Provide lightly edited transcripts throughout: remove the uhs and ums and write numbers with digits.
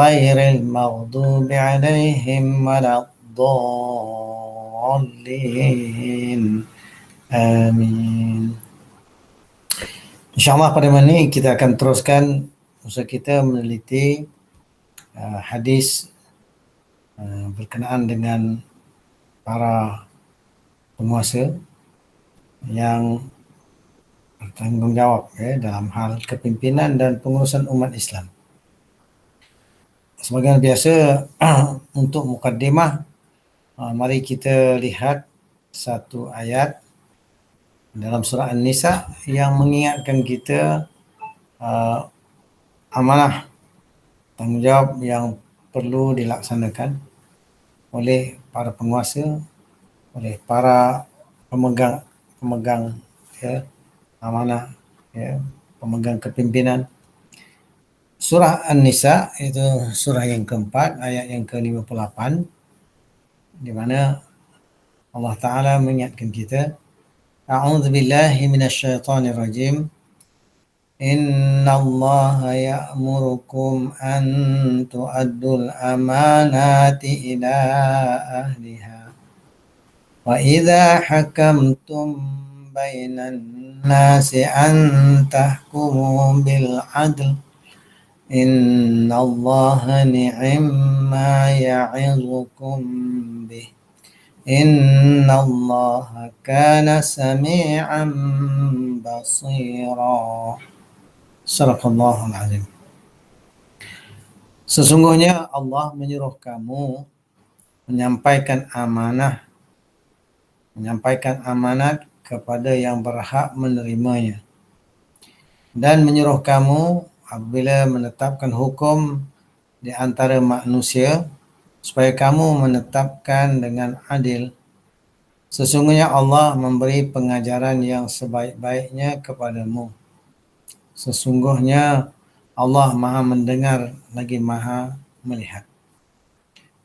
ghairil maghdubi alaihim waladdallin. Amin. InsyaAllah pada malam ini kita akan teruskan usaha kita meneliti hadis berkenaan dengan para penguasa yang bertanggungjawab dalam hal kepimpinan dan pengurusan umat Islam. Sebagai biasa, untuk mukaddimah, mari kita lihat satu ayat dalam surah An-Nisa yang mengingatkan kita amanah tanggungjawab yang perlu dilaksanakan oleh para penguasa, oleh para pemegang amanah, pemegang kepimpinan. Surah An-Nisa itu surah yang keempat, ayat yang ke-58, di mana Allah Ta'ala mengingatkan kita, A'udzubillahi minasyaitonirrajim. Inna Allah ya'murukum an tu'addul amanati ila ahliha. Wa idha hakamtum bainan nasi an tahkumu bil adl. Inna Allah ni'imma ya'izukum bih. Inna Allah kana sami'an basira. Sadaqallahul azim. Sesungguhnya Allah menyuruh kamu menyampaikan amanat kepada yang berhak menerimanya, dan menyuruh kamu apabila menetapkan hukum di antara manusia supaya kamu menetapkan dengan adil. Sesungguhnya Allah memberi pengajaran yang sebaik-baiknya kepadamu. Sesungguhnya Allah Maha mendengar lagi Maha melihat.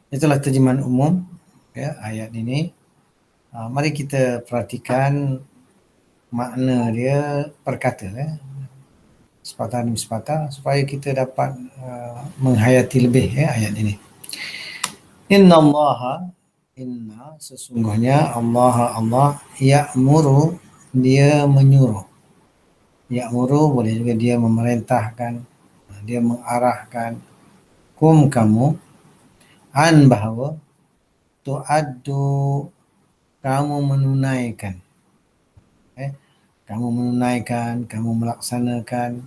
Itulah terjemahan umum ayat ini. Mari kita perhatikan makna dia per kata, sepatah demi sepatah, supaya kita dapat menghayati lebih ayat ini. Inna sesungguhnya Allah ya'muru, dia menyuruh. Ya'muru boleh juga dia memerintahkan, dia mengarahkan, kamu, an bahawa, tu'addu, kamu menunaikan, kamu melaksanakan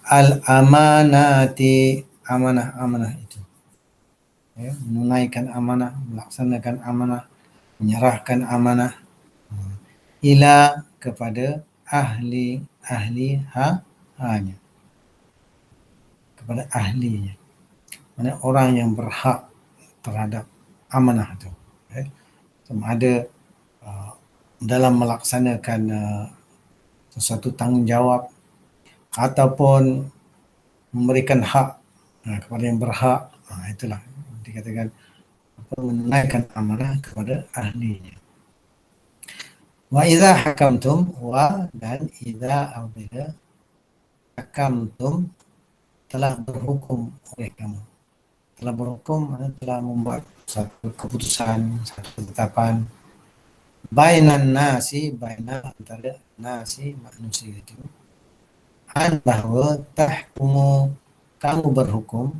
al-amanati, amanah itu. Menunaikan amanah, melaksanakan amanah, menyerahkan amanah ila, kepada hanya kepada ahlinya, mana orang yang berhak terhadap amanah itu. Sama ada dalam melaksanakan sesuatu tanggungjawab ataupun memberikan hak kepada yang berhak, itulah dikatakan menunaikan amanah kepada ahlinya. Wa idza hakamtum, dan idza apabila hakamtum, telah berhukum oleh kamu. Telah berhukum, telah membuat satu keputusan, satu ketetapan, bainan nasi, antara nasi, manusia itu, bahawa tahkumu, kamu berhukum,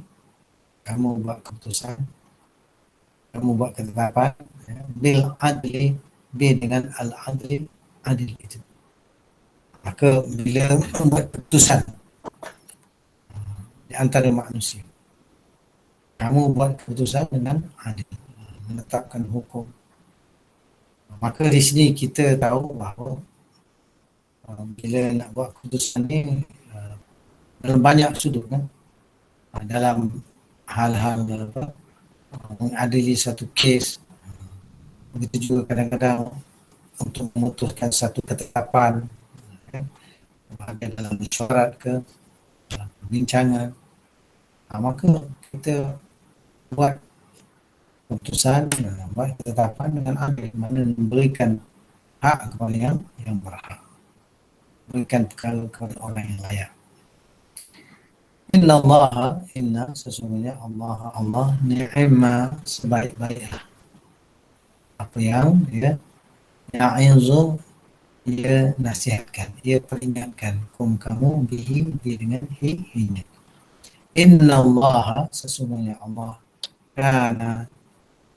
kamu buat keputusan, kamu buat ketetapan, bil adli, dengan al-adli, adil itu. Maka bila membuat keputusan di antara manusia, kamu buat keputusan dengan adil, menetapkan hukum, maka di sini kita tahu bahawa bila nak buat keputusan ni dalam banyak sudut, dalam hal-hal mengadili satu kes. Begitu juga kadang-kadang untuk memutuskan satu ketetapan, bahagian dalam mesyuarat ke perbincangan, maka kita buat keputusan, buat ketetapan dengan adil, mana memberikan hak kepada yang berhak, berikan perkara kepada orang yang layak. inna sesungguhnya Allah ni'ma sebaik-baiklah apa yang ya'izu ia nasihatkan, ia peringatkan kamu bihi dengan hinya. Inna Allah sesungguhnya Allah kana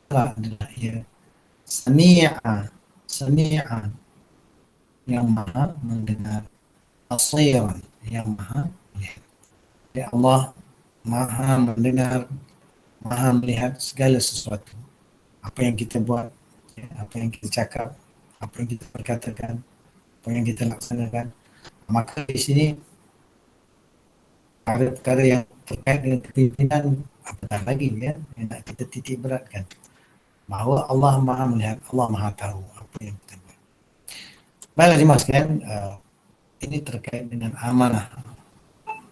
adalah ia sami'an yang maha mendengar, basiran yang maha melihat. Ya Allah maha mendengar, maha melihat segala sesuatu, apa yang kita buat, apa yang kita cakap, apa yang kita perkatakan, apa yang kita laksanakan. Maka di sini perkara-perkara yang terkait dengan kepimpinan, apatah lagi yang nak kita titik beratkan bahawa Allah maha melihat, Allah maha tahu apa yang kita buat. Baiklah dimaksudkan, ini terkait dengan amanah,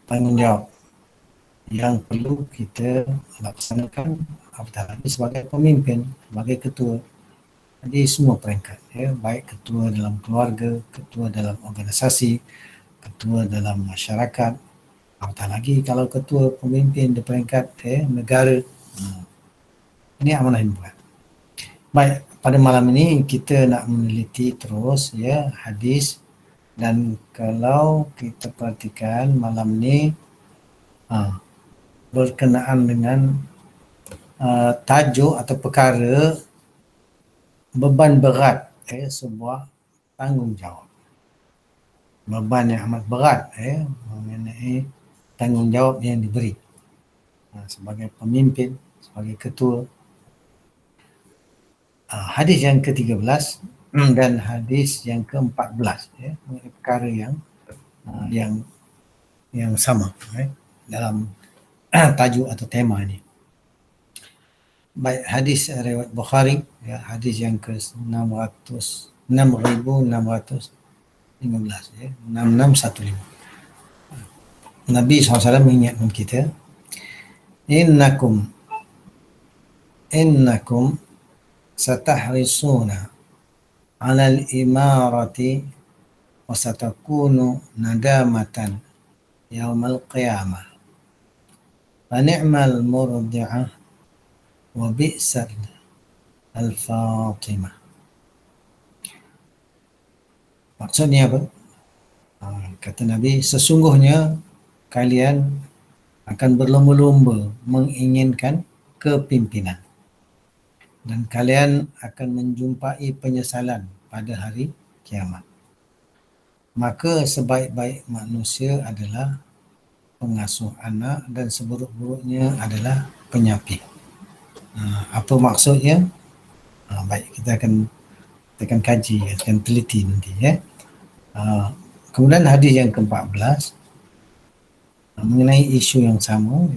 tanggungjawab yang perlu kita laksanakan, apatah lagi sebagai pemimpin, sebagai ketua di semua peringkat, baik ketua dalam keluarga, ketua dalam organisasi, ketua dalam masyarakat, apatah lagi kalau ketua pemimpin di peringkat negara. Ini amanah yang berat. Baik, pada malam ini kita nak meneliti terus hadis, dan kalau kita perhatikan malam ni berkenaan dengan tajuk atau perkara beban berat sebuah tanggungjawab. Beban yang amat berat mengenai tanggungjawab yang diberi sebagai pemimpin, sebagai ketua. Hadis yang ke-13 dan hadis yang ke-14 mengenai perkara yang sama dalam tajuk atau tema ini. Baik, hadis riwayat Bukhari, hadis yang ke-615 6615. Nabi SAW mengingatkan kita, innakum satahrisuna 'ala al-imarati wa satakunu nadamatan yaumal qiyamah. Fa ni'mal murdi'ah wa bi'sal al-fatimah. Maksudnya apa? Kata Nabi, sesungguhnya kalian akan berlomba-lomba menginginkan kepimpinan dan kalian akan menjumpai penyesalan pada hari kiamat. Maka sebaik-baik manusia adalah pengasuh anak dan seburuk-buruknya adalah penyapih. Apa maksudnya? Baik, kita akan kaji, akan teliti nanti. Kemudian hadis yang ke-14 mengenai isu yang sama,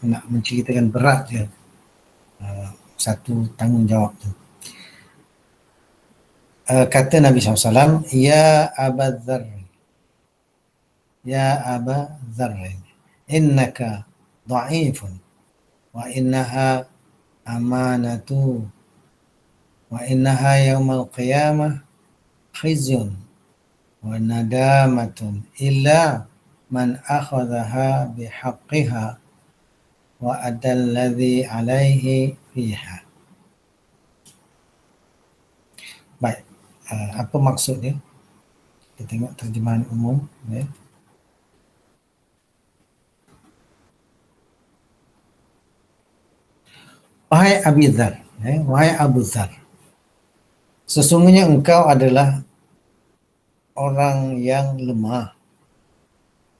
nak menceritakan berat satu tanggungjawab tu. Kata Nabi SAW, Ya Aba Dharr, innaka dha'ifun wa innaha amanatu wa innaha yawmal qiyamah khizyun wa nadamatun illa man akhadhaha bihaqqiha wa adalladhi alaihi fiha. Baik, apa maksud dia? Kita tengok terjemahan umum. Wahai Abi Dhar, wahai Abu Dhar, sesungguhnya engkau adalah orang yang lemah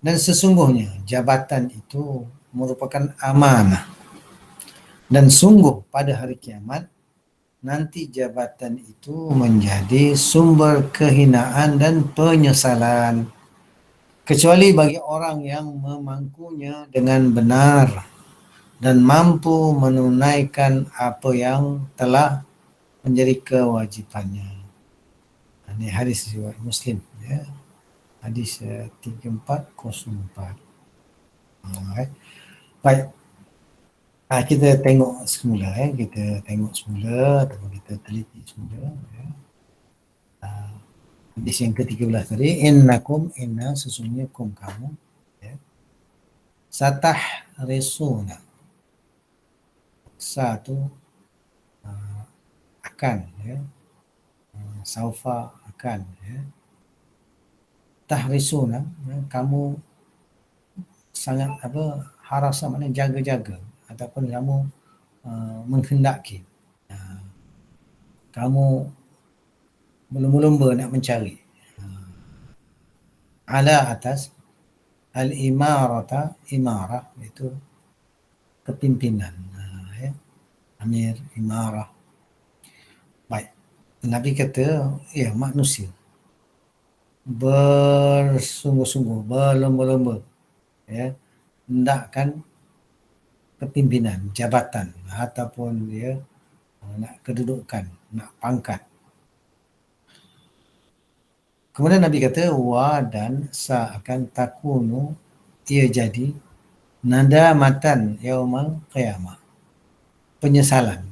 dan sesungguhnya jabatan itu merupakan amanah, dan sungguh pada hari kiamat nanti jabatan itu menjadi sumber kehinaan dan penyesalan kecuali bagi orang yang memangkunya dengan benar dan mampu menunaikan apa yang telah menjadi kewajipannya. Ini hadis riwayat Muslim, hadis 3404. Baik, kita tengok semula, kita tengok semula ataupun kita teliti semula. Hadis yang ke-13 tadi, inna sesungguhnya kamu, Satahrisuna. Sa tu akan, ya. Saufa akan, ya. Tahrisuna, ya. Kamu sangat harasa, maknanya jaga-jaga ataupun kamu menghendaki. Kamu berlumba-lumba nak mencari. Ala atas al-imarata, imarah itu kepimpinan. Ya. Amir, imarah. Baik. Nabi kata, ya manusia bersungguh-sungguh, berlumba-lumba, ya, hendakkan kepimpinan, jabatan ataupun dia nak kedudukan, nak pangkat. Kemudian Nabi kata, wa dan sa akan takunu, ia jadi nadamatan yaumal qiyamah. Penyesalan,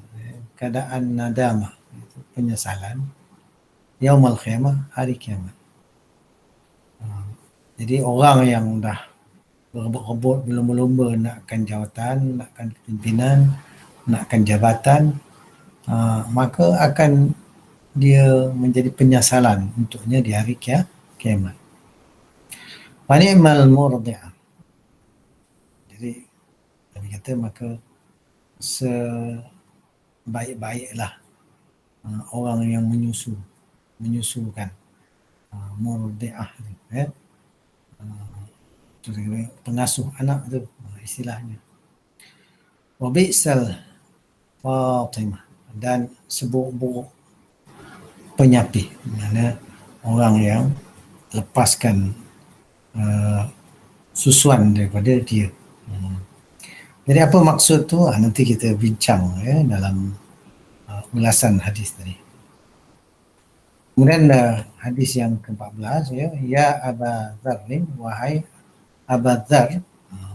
keadaan nadamah, penyesalan yaumal qiyamah, hari kiamat. Jadi orang yang dah berebut-rebut, berlumba-lumba nakkan jawatan, nakkan kepimpinan, nakkan jabatan, maka akan dia menjadi penyesalan untuknya di hari kiamat. Fani'mal murdi'ah. Jadi Nabi kata maka sebaik-baiklah orang yang menyusukan, murdi'ah, ya. Pengasuh anak tu istilahnya. Wa bi'sal Fatimah, dan seburuk-buruk penyapih, mana orang yang lepaskan susuan daripada dia. Jadi apa maksud tu? Nanti kita bincang, ya, dalam ulasan hadis tadi. Kemudian hadis yang ke-14, ya Aba Dzar, wahai Aba Dzar,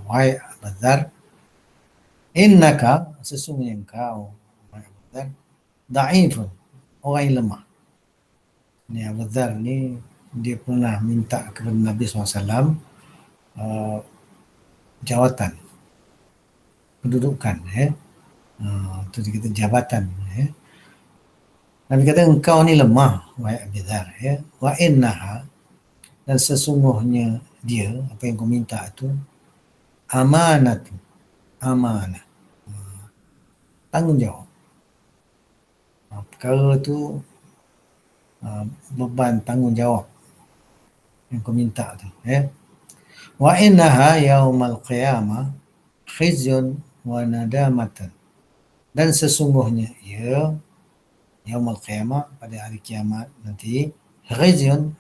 wahai Aba Dzar, innaka, sesungguhnya engkau, wahai Aba Dzar, da'ifun, orang yang lemah. Ni Abu Dzar ni dia pernah minta kepada Nabi SAW jawatan, kedudukan, itu kita jabatan, ya. Nabi kata engkau ni lemah, wahai Abu Dzar, ya. Wa innaha, dan sesungguhnya dia, apa yang kau minta itu amanah, tanggungjawab. Perkara tu beban tanggungjawab yang kau minta tu, ya. Wa innaha yaumal qiyamah khizyun wa nadamatan, dan sesungguhnya ia yaumul qiyamah, pada hari kiamat nanti, khizyun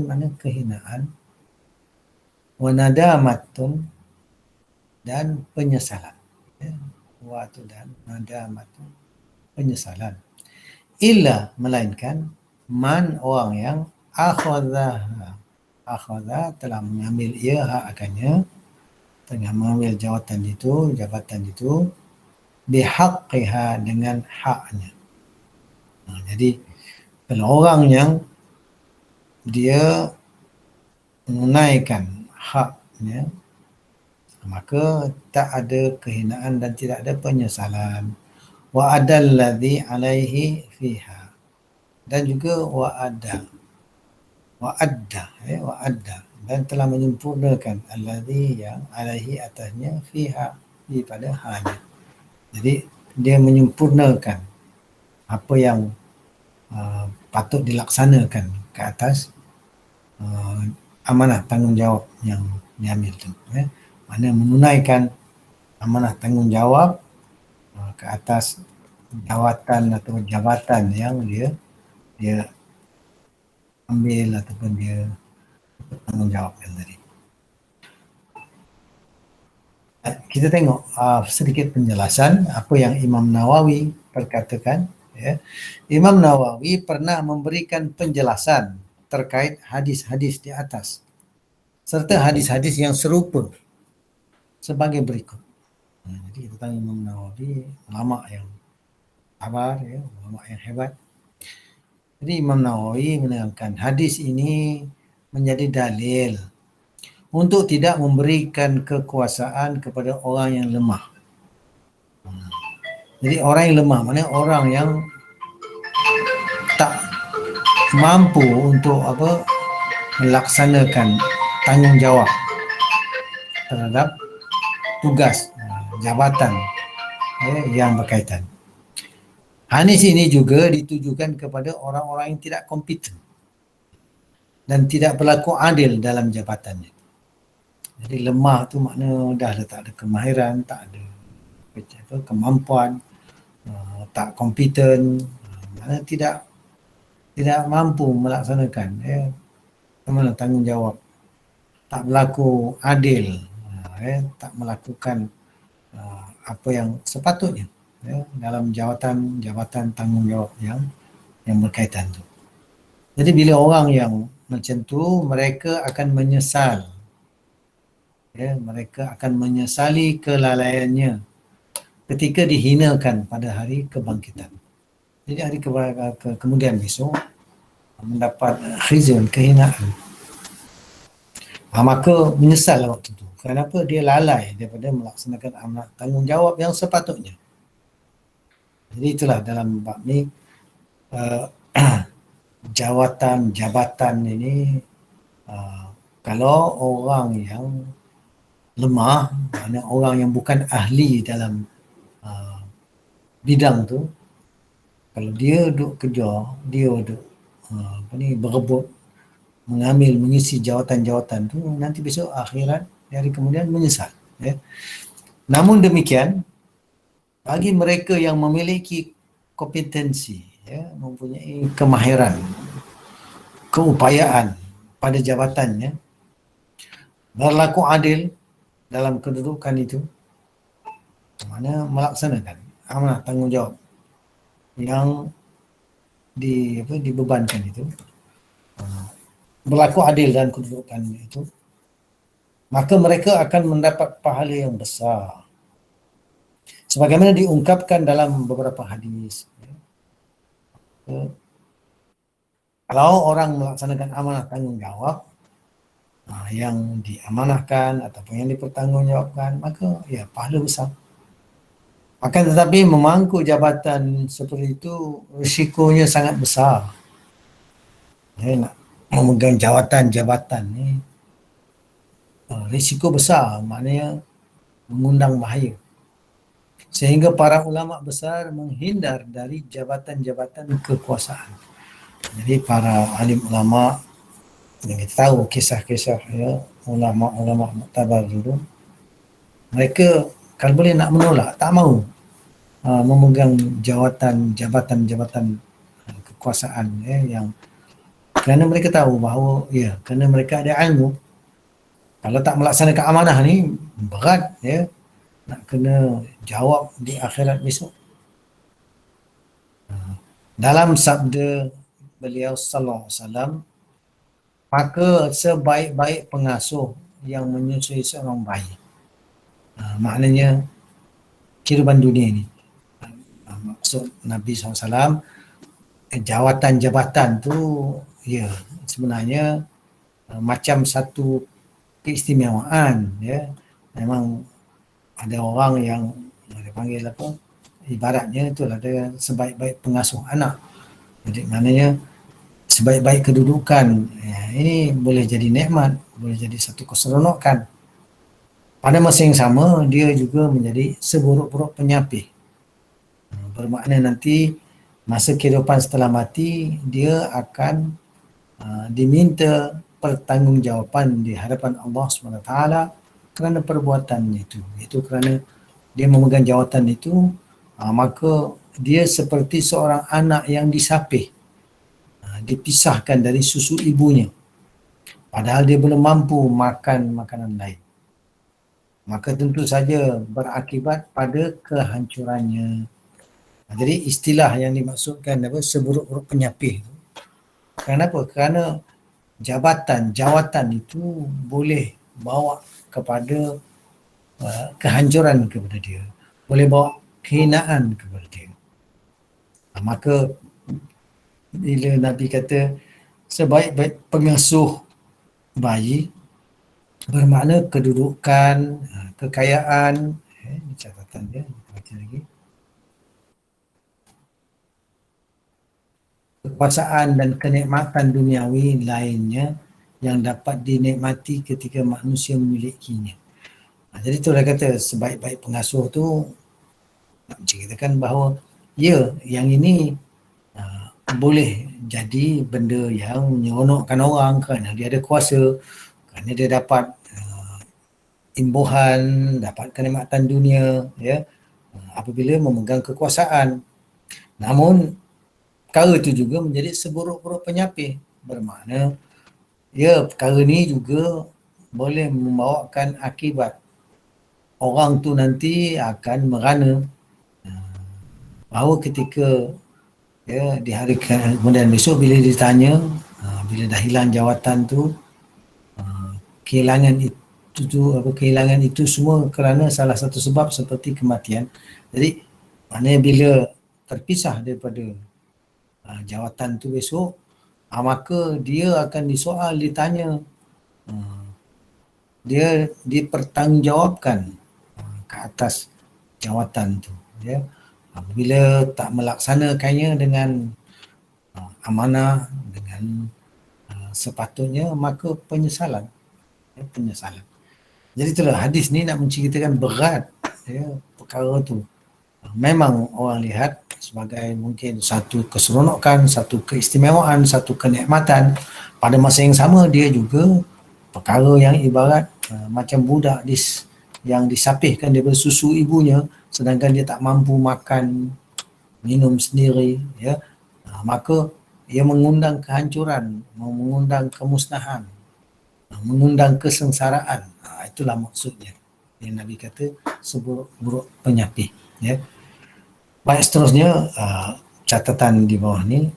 maknanya kehinaan, wa nadamatun, dan penyesalan, ya. Wa tu dan nadamatun, penyesalan. Illa, melainkan man, orang yang akhadha telah mengambil ia hak akannya, tengah mengambil jabatan itu bihaqqiha, dengan haknya. Jadi kalau orang yang dia menunaikan haknya, maka tak ada kehinaan dan tidak ada penyesalan. Wa adalladhi alaihi fiha, dan juga wa'adda, dan telah menyempurnakan alladhi, yang alaihi, atasnya, fiha, pada hanya. Jadi dia menyempurnakan apa yang patut dilaksanakan ke atas amanah tanggungjawab yang diambil tu, ya. Mana menunaikan amanah tanggungjawab ke atas jawatan atau jabatan yang dia ambil ataupun dia tanggungjawabkan tadi. Kita tengok sedikit penjelasan apa yang Imam Nawawi perkatakan, ya. Imam Nawawi pernah memberikan penjelasan terkait hadis-hadis di atas serta hadis-hadis yang serupa sebagai berikut. Jadi kita tahu Imam Nawawi ulama yang sabar, ya, ulama yang hebat. Jadi Imam Nawawi menerangkan hadis ini menjadi dalil untuk tidak memberikan kekuasaan kepada orang yang lemah. Jadi orang yang lemah, maknanya orang yang tak mampu untuk melaksanakan tanggungjawab terhadap tugas jabatan yang berkaitan. Hadis ini juga ditujukan kepada orang-orang yang tidak kompeten dan tidak berlaku adil dalam jabatannya. Jadi lemah tu makna dah tak ada kemahiran, tak ada kemampuan, tak kompeten, makna tidak mampu melaksanakan tanggungjawab, tak berlaku adil, tak melakukan apa yang sepatutnya dalam jabatan tanggungjawab yang berkaitan tu. Jadi bila orang yang macam tu, mereka akan menyesal, mereka akan menyesali kelalaiannya ketika dihinakan pada hari kebangkitan. Jadi hari kemudian besok mendapat khizun, kehinaan. Maka menyesal waktu tu. Kenapa? Dia lalai daripada melaksanakan amanah tanggungjawab yang sepatutnya. Jadi itulah dalam bab ni jabatan ini kalau orang yang lemah, maknanya orang yang bukan ahli dalam bidang tu, kalau dia duk kerja, dia duk berebut mengambil, mengisi jawatan-jawatan tu, nanti besok akhirat hari kemudian menyesal. Namun demikian, bagi mereka yang memiliki kompetensi, mempunyai kemahiran, keupayaan pada jabatannya, berlaku adil dalam kedudukan itu, mana melaksanakan amanah tanggungjawab yang dibebankan itu, berlaku adil dalam kedudukan itu, maka mereka akan mendapat pahala yang besar. Sebagaimana diungkapkan dalam beberapa hadis. Kalau orang melaksanakan amanah tanggungjawab yang diamanahkan ataupun yang dipertanggungjawabkan, maka ya pahala besar. Akan tetapi memangku jabatan seperti itu risikonya sangat besar. Nak memegang jabatan ni risiko besar, maknanya mengundang bahaya. Sehingga para ulama besar menghindar dari jabatan-jabatan kekuasaan. Jadi para alim ulama yang kita tahu kisah-kisah ulama-ulama muktabar dulu, mereka kalau boleh nak menolak, tak mahu memegang jabatan-jabatan kekuasaan yang kerana mereka tahu bahawa kerana mereka ada ilmu, kalau tak melaksanakan amanah ni berat nak kena jawab di akhirat besok. Dalam sabda beliau sallallahu alaihi wasallam, maka sebaik-baik pengasuh yang menyusui seorang bayi. Maknanya kehidupan dunia ni. Maksud Nabi SAW, jawatan-jabatan tu sebenarnya macam satu keistimewaan. Memang ada orang yang dipanggil ibaratnya itulah dia sebaik-baik pengasuh anak. Jadi maknanya sebaik-baik kedudukan ini boleh jadi nikmat, boleh jadi satu keseronokan. Pada masa yang sama dia juga menjadi seburuk-buruk penyapih. Bermakna nanti masa kehidupan setelah mati dia akan diminta pertanggungjawaban di hadapan Allah SWT kerana perbuatannya itu. Itu kerana dia memegang jawatan itu, maka dia seperti seorang anak yang disapih, dipisahkan dari susu ibunya, padahal dia belum mampu makan makanan lain. Maka tentu saja berakibat pada kehancurannya. Jadi istilah yang dimaksudkan seburuk-buruk penyapih. Kenapa? Kerana jawatan itu boleh bawa kepada kehancuran kepada dia, boleh bawa kehinaan kepada dia. Maka bila Nabi kata sebaik-baik pengasuh bayi, bermakna kedudukan, kekayaan, ini catatan dia, kita baca lagi. Kekuasaan dan kenikmatan duniawi lainnya yang dapat dinikmati ketika manusia memilikinya. Jadi tu dia kata sebaik-baik pengasuh tu nak menceritakan bahawa ya, yang ini boleh jadi benda yang menyeronokkan orang kerana dia ada kuasa, kerana dia dapat imbuhan, dapat kenikmatan dunia, ya, apabila memegang kekuasaan. Namun perkara itu juga menjadi seburuk-buruk penyapih, bermakna ya, perkara ni juga boleh membawakan akibat orang tu nanti akan merana bahawa ketika ya di hari kemudian besok bila ditanya, bila dah hilang jawatan tu, kehilangan kehilangan itu semua kerana salah satu sebab seperti kematian. Jadi maknanya bila terpisah daripada jawatan tu besok, maka dia akan disoal, ditanya, dia dipertanggungjawabkan ke atas jawatan tu, ya. Apabila tak melaksanakannya dengan amanah, dengan sepatutnya, maka penyesalan, ya, penyesalan. Jadi itulah hadis ni nak menceritakan berat, ya, perkara tu. Memang orang lihat sebagai mungkin satu keseronokan, satu keistimewaan, satu kenikmatan. Pada masa yang sama dia juga perkara yang ibarat macam budak yang disapihkan daripada susu ibunya, sedangkan dia tak mampu makan, minum sendiri, ya. Maka ia mengundang kehancuran, mengundang kemusnahan, mengundang kesengsaraan. Itulah maksudnya yang Nabi kata seburuk-buruk penyapih, ya. Baik, seterusnya catatan di bawah ni,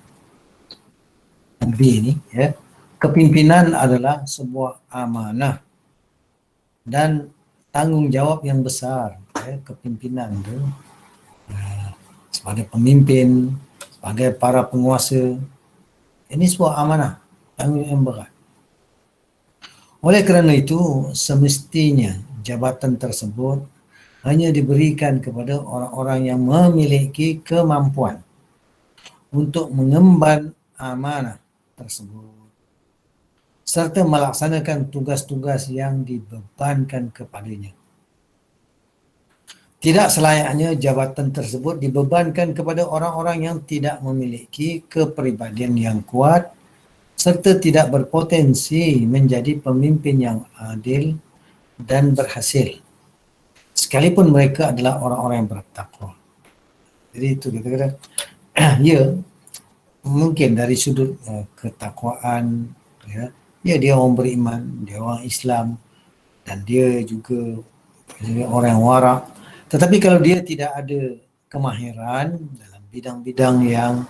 B ni, ya. Kepimpinan adalah sebuah amanah dan tanggungjawab yang besar, ya. Kepimpinan tu sebagai pemimpin, sebagai para penguasa, ini sebuah amanah, tanggungjawab yang berat. Oleh kerana itu, semestinya jabatan tersebut hanya diberikan kepada orang-orang yang memiliki kemampuan untuk mengemban amanah tersebut serta melaksanakan tugas-tugas yang dibebankan kepadanya. Tidak selayaknya jabatan tersebut dibebankan kepada orang-orang yang tidak memiliki kepribadian yang kuat serta tidak berpotensi menjadi pemimpin yang adil dan berhasil, sekalipun mereka adalah orang-orang yang bertakwa. Jadi itu kita kata, ya, mungkin dari sudut ketakwaan, ya, dia orang beriman, dia orang Islam, dan dia juga orang yang warak. Tetapi kalau dia tidak ada kemahiran dalam bidang-bidang yang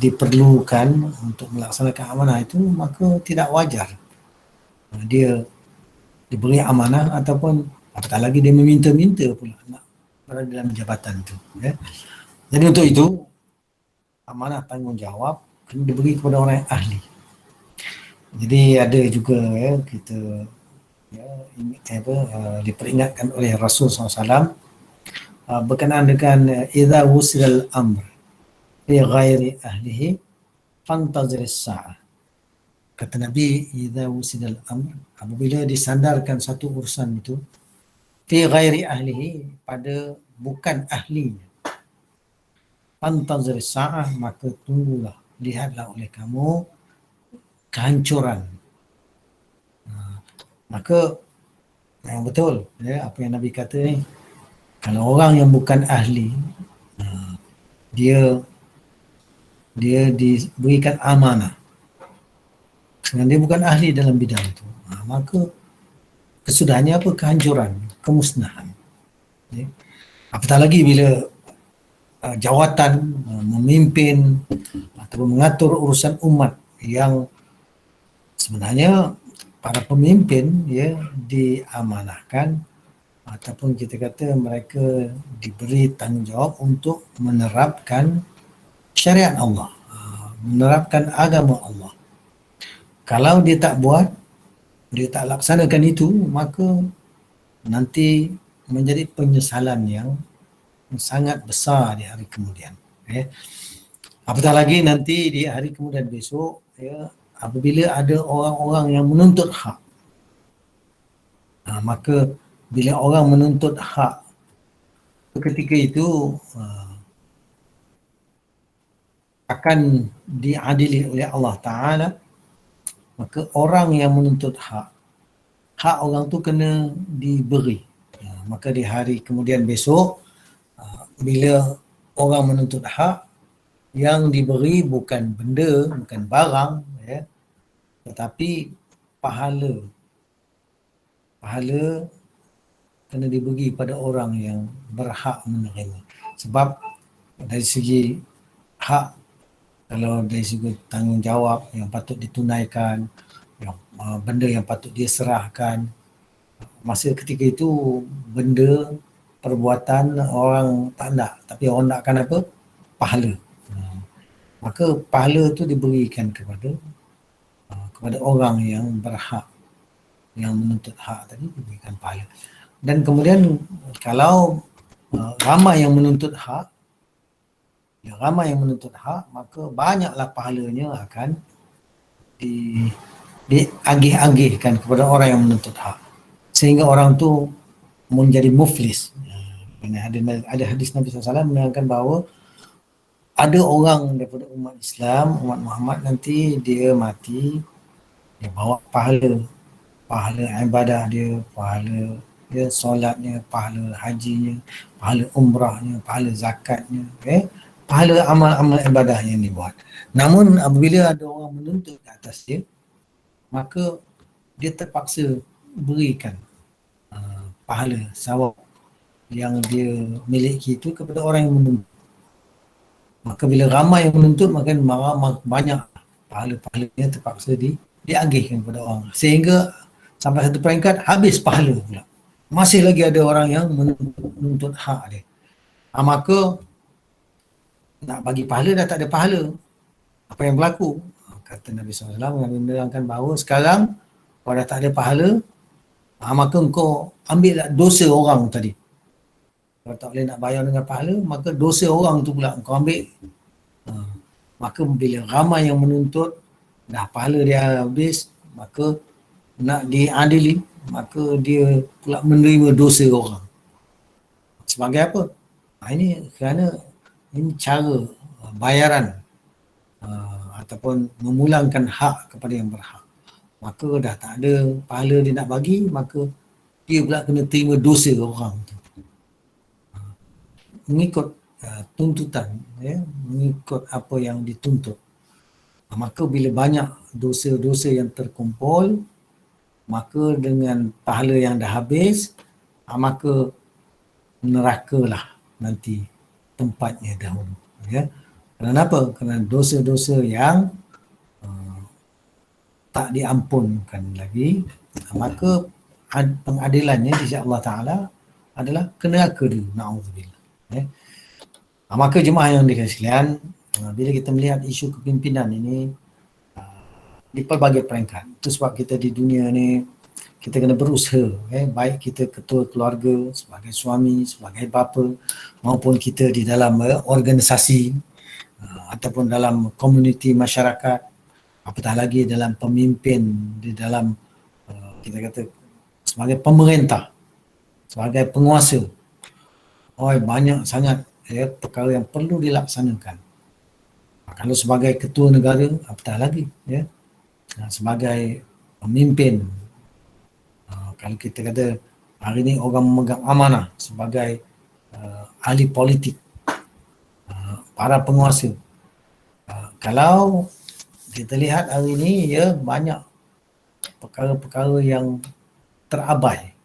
diperlukan untuk melaksanakan amanah itu, maka tidak wajar dia diberi amanah ataupun apatah lagi dia meminta-minta pula nak berada dalam jabatan itu, ya. Jadi untuk itu amanah tanggungjawab kena diberi kepada orang yang ahli. Jadi ada juga, ya, kita, ya, diperingatkan oleh Rasul SAW berkenaan dengan idza wusilal amr fi ghairi ahlihi fantazir as-sa'ah. Kata Nabi, idza wusilal amr, apabila disandarkan satu urusan itu fi ghairi ahlihi, pada bukan ahlinya, fantazir as-sa'ah, maka tunggulah, lihatlah oleh kamu kehancuran. Maka yang betul, ya, apa yang Nabi kata ni, kalau orang yang bukan ahli, dia diberikan amanah, sedangkan dia bukan ahli dalam bidang itu, maka kesudahannya apa? Kehancuran, kemusnahan, ya. Apatah lagi bila jawatan memimpin atau mengatur urusan umat yang sebenarnya para pemimpin, ya, diamanahkan ataupun kita kata mereka diberi tanggungjawab untuk menerapkan syariat Allah, menerapkan agama Allah. Kalau dia tak buat, dia tak laksanakan itu, maka nanti menjadi penyesalan yang sangat besar di hari kemudian. Apatah lagi nanti di hari kemudian besok, apabila ada orang-orang yang menuntut hak, maka bila orang menuntut hak ketika itu akan diadili oleh Allah Ta'ala, maka orang yang menuntut hak orang tu kena diberi. Maka di hari kemudian besok, bila orang menuntut hak, yang diberi bukan benda, bukan barang, tetapi pahala. Pahala kena diberi pada orang yang berhak menerima. Sebab dari segi hak, kalau dari segi tanggungjawab yang patut ditunaikan, benda yang patut dia serahkan, masa ketika itu benda, perbuatan orang tak nak, tapi orang nakkan apa? Pahala. Maka pahala tu diberikan kepada orang yang berhak, yang menuntut hak tadi, diberikan pahala. Dan kemudian kalau ramai yang menuntut hak, maka banyaklah pahalanya akan diagih-agihkan kepada orang yang menuntut hak, sehingga orang tu menjadi muflis. Ada hadis Nabi SAW menerangkan bahawa ada orang daripada umat Islam, umat Muhammad nanti dia mati, dia bawa pahala ibadah dia, pahala dia solatnya, pahala hajinya, pahala umrahnya, pahala zakatnya, pahala amal-amal ibadah yang dibuat. Namun apabila ada orang menuntut ke atas dia, maka dia terpaksa berikan pahala sawab yang dia miliki itu kepada orang yang menuntut. Maka bila ramai yang menuntut, maka banyak pahala-pahalanya terpaksa diagihkan kepada orang, sehingga sampai satu peringkat habis pahala pula. Masih lagi ada orang yang menuntut hak dia. Maka nak bagi pahala dah tak ada pahala. Apa yang berlaku? Kata Nabi SAW yang menerangkan bahawa sekarang kalau dah tak ada pahala, maka engkau ambillah dosa orang tadi. Kalau tak boleh nak bayar dengan pahala, maka dosa orang tu pula engkau ambil. Maka bila ramai yang menuntut, dah pahala dia habis, maka nak diadili, maka dia pula menerima dosa orang. Sebagai apa? Ini kerana ini cara bayaran ataupun memulangkan hak kepada yang berhak. Maka dah tak ada pahala dia nak bagi, maka dia pula kena terima dosa orang tu. Mengikut tuntutan, mengikut apa yang dituntut. Maka bila banyak dosa-dosa yang terkumpul, maka dengan pahala yang dah habis, maka nerakalah nanti tempatnya dahulu. Kenapa? Kerana dosa-dosa yang tak diampunkan lagi, maka pengadilannya di sisi Allah Ta'ala adalah ke neraka dulu. Na'udzubillah. Maka jemaah yang dikasihi sekalian, bila kita melihat isu kepimpinan ini di pelbagai peringkat, itu sebab kita di dunia ni kita kena berusaha, baik kita ketua keluarga, sebagai suami, sebagai bapa, maupun kita di dalam organisasi ataupun dalam komuniti masyarakat, apatah lagi dalam pemimpin, di dalam kita kata sebagai pemerintah, sebagai penguasa. Banyak sangat perkara yang perlu dilaksanakan. Kalau sebagai ketua negara, apatah lagi sebagai pemimpin, kalau kita kata hari ini orang memegang amanah sebagai ahli politik, para penguasa, kalau kita lihat hari ini banyak perkara-perkara yang terabai,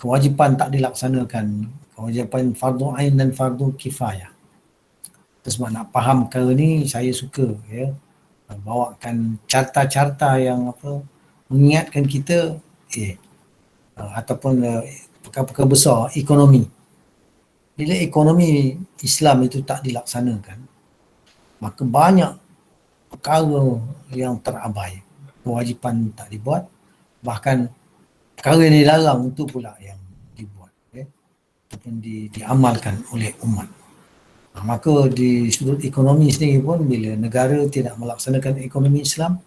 kewajipan tak dilaksanakan, kewajipan fardu ain dan fardu kifayah. Sebab nak faham perkara ni, saya suka bawakan carta-carta yang mengingatkan kita ataupun perkara-perkara besar ekonomi. Bila ekonomi Islam itu tak dilaksanakan, maka banyak perkara yang terabai. kewajipan tak dibuat, bahkan perkara yang dilarang itu pula yang dibuat, ataupun diamalkan oleh umat. Maka di sudut ekonomi sendiri pun, bila negara tidak melaksanakan ekonomi Islam,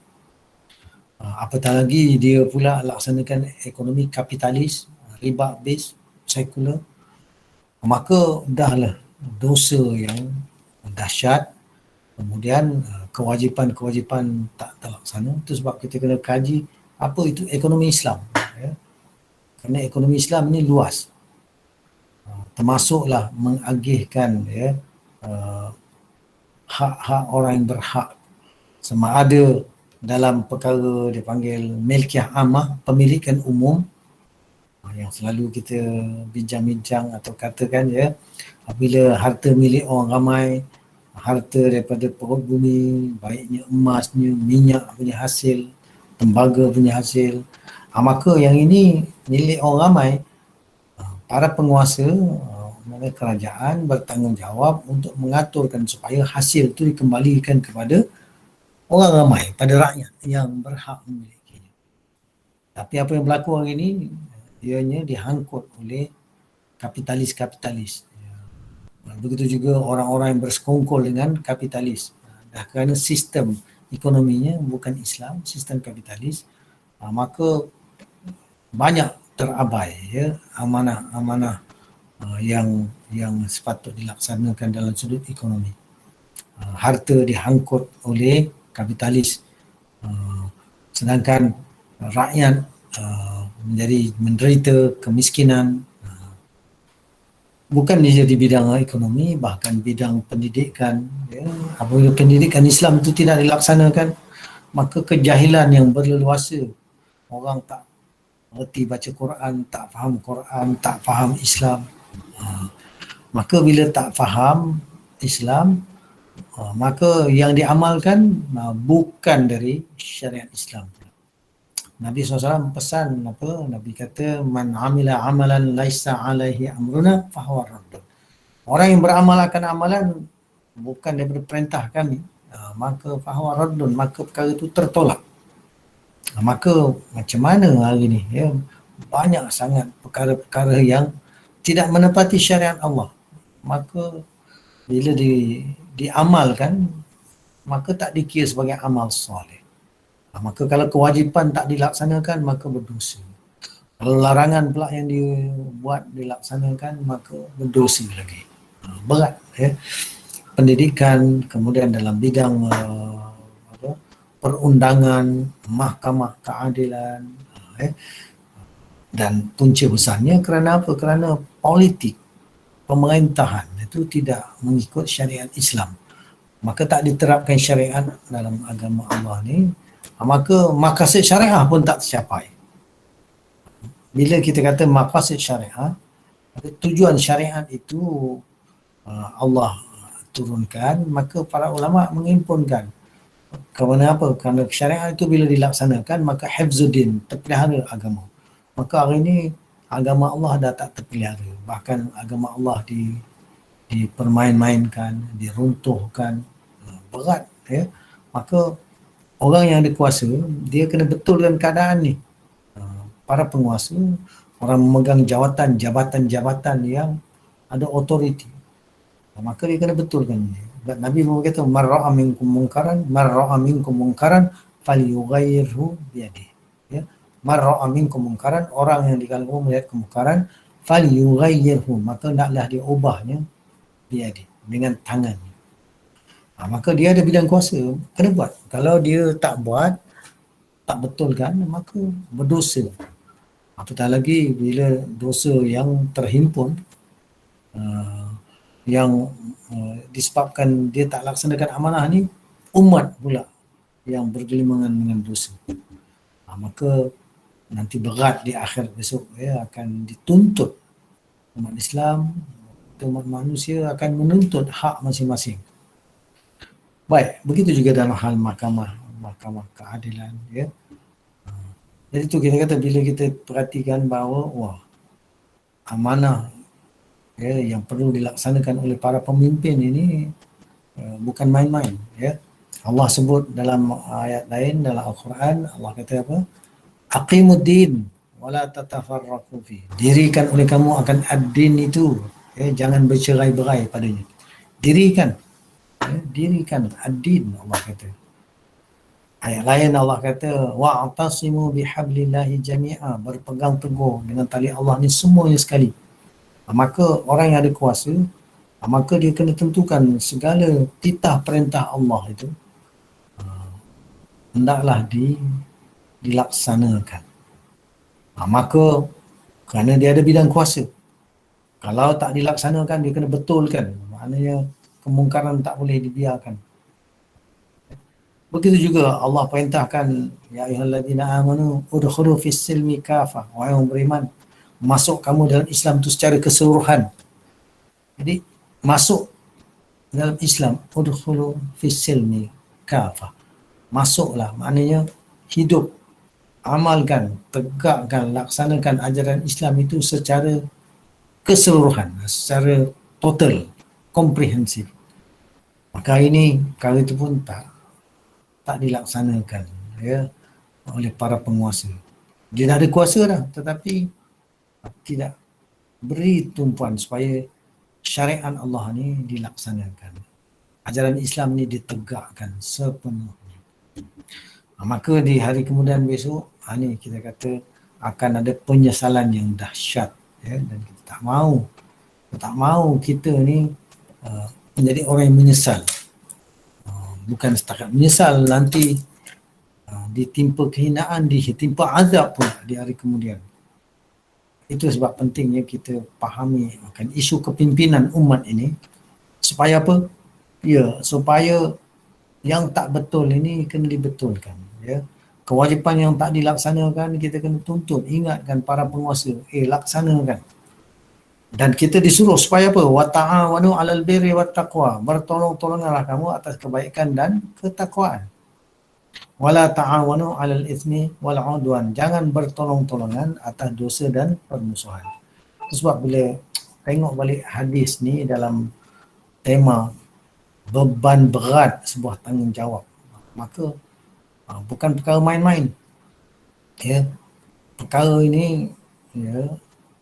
apatah lagi dia pula laksanakan ekonomi kapitalis, riba base, sekular, maka dahlah dosa yang dahsyat. Kemudian kewajipan-kewajipan tak terlaksana. Itu sebab kita kena kaji apa itu ekonomi Islam, kerana ekonomi Islam ni luas, termasuklah mengagihkan hak-hak orang yang berhak, sama ada dalam perkara dipanggil milkiah amah, pemilikan umum, yang selalu kita bincang-bincang atau katakan, apabila harta milik orang ramai, harta daripada perut bumi, baiknya emasnya, minyak punya hasil, tembaga punya hasil, maka yang ini milik orang ramai, para penguasa, mana kerajaan bertanggungjawab untuk mengaturkan supaya hasil itu dikembalikan kepada orang ramai, pada rakyat yang berhak memilikinya. Tapi apa yang berlaku hari ini, ianya dihangkut oleh kapitalis-kapitalis. Begitu juga orang-orang yang bersekongkol dengan kapitalis. Dah kerana sistem ekonominya bukan Islam, sistem kapitalis, maka banyak terabai, amanah-amanah yang sepatut dilaksanakan dalam sudut ekonomi. Harta dihangkut oleh kapitalis, sedangkan rakyat menjadi menderita kemiskinan, bukan dia di bidang ekonomi, bahkan bidang pendidikan. Apabila pendidikan Islam itu tidak dilaksanakan, maka kejahilan yang berleluasa, orang tak mengerti baca Quran, tak faham Islam. Maka bila tak faham Islam, maka yang diamalkan bukan dari syariat Islam. Nabi SAW pesan apa? Nabi kata, man amila amalan laisa alaihi amruna fahuwa raddun. Orang yang beramal akan amalan bukan daripada perintah kami, maka fahuwa raddun, maka perkara itu tertolak. Maka macam mana hari ni, banyak sangat perkara-perkara yang tidak menepati syariat Allah. Maka bila diamalkan, maka tak dikira sebagai amal soleh. Maka kalau kewajipan tak dilaksanakan, maka berdosa. Kalau larangan pula yang dibuat dilaksanakan, maka berdosa lagi. Berat. Pendidikan, kemudian dalam bidang perundangan, mahkamah keadilan, dan punca besarnya kerana apa? Kerana politik pemerintahan itu tidak mengikut syariat Islam. Maka tak diterapkan syariat dalam agama Allah ni, maka maqasid syariah pun tak tercapai. Bila kita kata maqasid syariah, tujuan syariat itu Allah turunkan, maka para ulama mengimpunkan. Kerana apa? Kerana syariat itu bila dilaksanakan, maka hifzuddin, terpelihara agama. Maka hari ini agama Allah dah tak terpelihara. Bahkan agama Allah dipermain-mainkan, diruntuhkan. Berat. Maka orang yang ada kuasa, dia kena betulkan keadaan ni. Para penguasa, orang memegang jabatan-jabatan yang ada autoriti, maka dia kena betulkan ni. Nabi berkata, man ra'a minkum munkaran falyughayyirhu biyadihi. Man ra'a minkum munkaran, orang yang di kalangan melihat kemungkaran, falyughayyirhu, maka naklah dia ubahnya biyadihi, dengan tangannya. Maka dia ada bidang kuasa, kena buat. Kalau dia tak buat, tak betulkan, maka berdosa. Apatah lagi bila dosa yang terhimpun, yang disebabkan dia tak laksanakan amanah ni, umat pula yang bergelimangan dengan dosa. Maka nanti berat di akhirat besok, akan dituntut umat Islam, umat manusia akan menuntut hak masing-masing. Baik, begitu juga dalam hal mahkamah keadilan. Jadi tu kita kata, bila kita perhatikan bahawa amanah yang perlu dilaksanakan oleh para pemimpin ini bukan main-main. Allah sebut dalam ayat lain dalam Al-Quran, Allah kata apa? Aqimuddin wala tatafarraqu fi. Dirikan oleh kamu akan ad-din itu, jangan bercerai-berai padanya. Dirikan, dirikan ad-din, Allah kata. Ayat lain Allah kata wa'tasimu bihablillahi jami'a, berpegang teguh dengan tali Allah ni semuanya sekali. Maka orang yang ada kuasa, maka dia kena tentukan segala titah perintah Allah itu hendaklah dilaksanakan. Maka kerana dia ada bidang kuasa, kalau tak dilaksanakan dia kena betulkan, maknanya kemungkaran tak boleh dibiarkan. Begitu juga Allah perintahkan ya ayyuhallazina amanu udkhulu fis silmi kafah, wahai orang beriman, masuk kamu dalam Islam itu secara keseluruhan. Jadi masuk dalam Islam, udkhulu fis silmi kafah, masuklah, maknanya hidup, amalkan, tegakkan, laksanakan ajaran Islam itu secara keseluruhan, secara total, komprehensif. Maka ini perkara itu pun tak dilaksanakan, ya, oleh para penguasa. Dia dah ada kuasa dah, tetapi tidak beri tumpuan supaya syariat Allah ni dilaksanakan, ajaran Islam ni ditegakkan sepenuhnya. Maka di hari kemudian besok, ni kita kata akan ada penyesalan yang dahsyat, ya, dan kita tak mahu kita ni menjadi orang yang menyesal. Bukan setakat menyesal, nanti ditimpa kehinaan, ditimpa azab pula di hari kemudian. Itu sebab pentingnya kita fahami akan isu kepimpinan umat ini, supaya apa? Ya, supaya yang tak betul ini kena dibetulkan, ya. Kewajipan yang tak dilaksanakan kita kena tuntut, ingatkan para penguasa, laksanakan. Dan kita disuruh supaya apa? Wa ta'awanu 'alal birri wat taqwa, bertolong-tolonglah kamu atas kebaikan dan ketakwaan. Wala ta'awanu 'alal itsmi wal 'udwan, jangan bertolong-tolongan atas dosa dan permusuhan. Sebab bila tengok balik hadis ni dalam tema beban berat sebuah tanggungjawab, maka bukan perkara main-main, ya. Perkara ini, ya,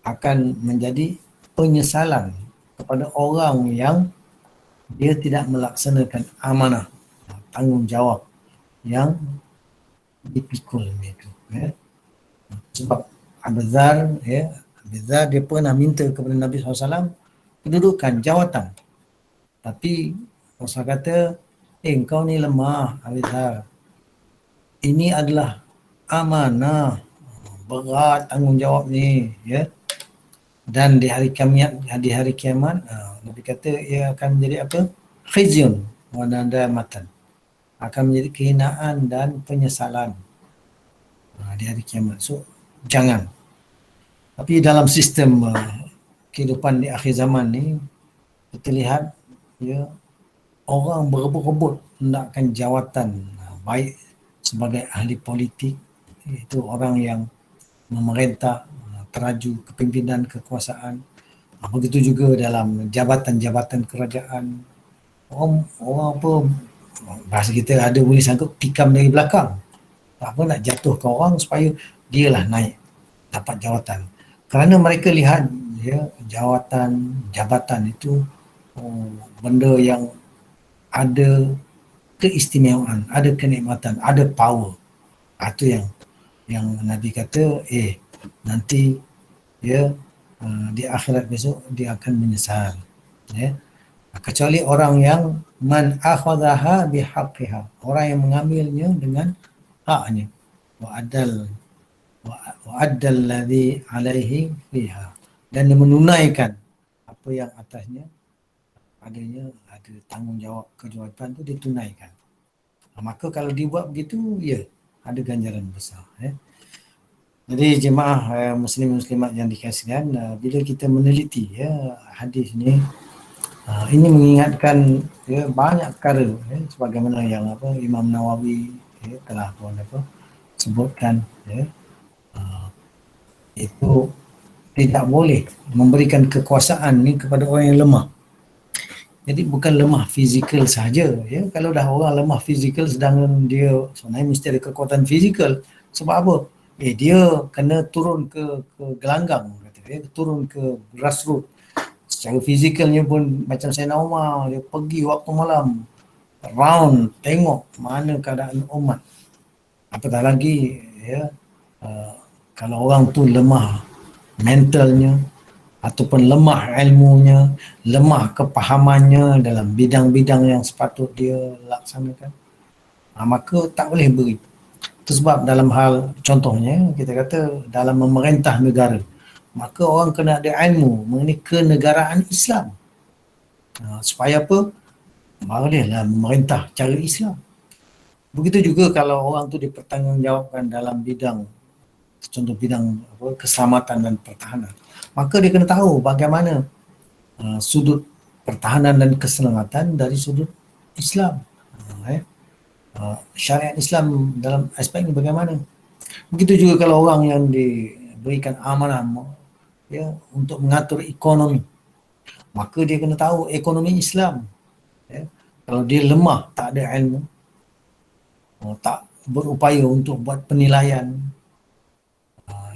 akan menjadi penyesalan kepada orang yang dia tidak melaksanakan amanah, tanggungjawab yang dipikulnya itu, ya. Sebab Abu Dzar, ya, Abu Dzar dia pernah minta kepada Nabi SAW kedudukan, jawatan. Tapi Rasul kata, engkau ni lemah Abu Dzar, ini adalah amanah, berat tanggungjawab ni, ya. Dan di hari kiamat, Nabi kata ia akan menjadi apa? Khizyun wa nadamatan, akan menjadi kehinaan dan penyesalan di hari kiamat. So jangan. Tapi dalam sistem kehidupan di akhir zaman ni, kita lihat, ya, orang berebut-rebut hendakkan jawatan, baik sebagai ahli politik, itu orang yang memerintah, teraju kepimpinan, kekuasaan. Begitu juga dalam jabatan-jabatan kerajaan. Orang apa, bahasa kita ada boleh sangkut tikam dari belakang. Tak apa, nak jatuhkan orang supaya dialah naik, dapat jawatan. Kerana mereka lihat, ya, jabatan itu benda yang ada keistimewaan, ada kenikmatan, ada power. Itu yang Nabi kata, nanti, ya, di akhirat besok dia akan menyesal, ya. Kecuali orang yang man akhadhaha bihaqqiha, orang yang mengambilnya dengan haknya, wa addal ladzi alaihi fiha, dan dia menunaikan apa yang atasnya adanya, ada tanggungjawab, kewajipan tu ditunaikan. Maka kalau dibuat begitu, ya, ada ganjaran besar, ya. Jadi jemaah muslim-muslimat yang dikasihan, bila kita meneliti, ya, hadis ni, ini mengingatkan, ya, banyak perkara, ya, sebagaimana yang Imam Nawawi, ya, telah pun sebutkan, ya, itu tidak boleh memberikan kekuasaan ni kepada orang yang lemah. Jadi bukan lemah fizikal saja, ya. Kalau dah orang lemah fizikal sedangkan dia sebenarnya mesti ada kekuatan fizikal. Sebab apa? Dia kena turun ke gelanggang, kata dia, turun ke grassroots. Secara fizikalnya pun macam Sayyidina Umar, dia pergi waktu malam round tengok mana keadaan umat. Apatah lagi, ya, uh, kalau orang tu lemah mentalnya ataupun lemah ilmunya, lemah kepahamannya dalam bidang-bidang yang sepatut dia laksanakan, maka tak boleh beri. Itu sebab dalam hal, contohnya kita kata dalam memerintah negara, maka orang kena ada ilmu mengenai kenegaraan Islam. Supaya apa? Bolehlah memerintah cara Islam. Begitu juga kalau orang tu dipertanggungjawabkan dalam bidang, contoh bidang keselamatan dan pertahanan, maka dia kena tahu bagaimana sudut pertahanan dan keselamatan dari sudut Islam. Syariat Islam dalam aspek ini bagaimana. Begitu juga kalau orang yang diberikan amanah, ya, untuk mengatur ekonomi, maka dia kena tahu ekonomi Islam. Ya. Kalau dia lemah, tak ada ilmu, tak berupaya untuk buat penilaian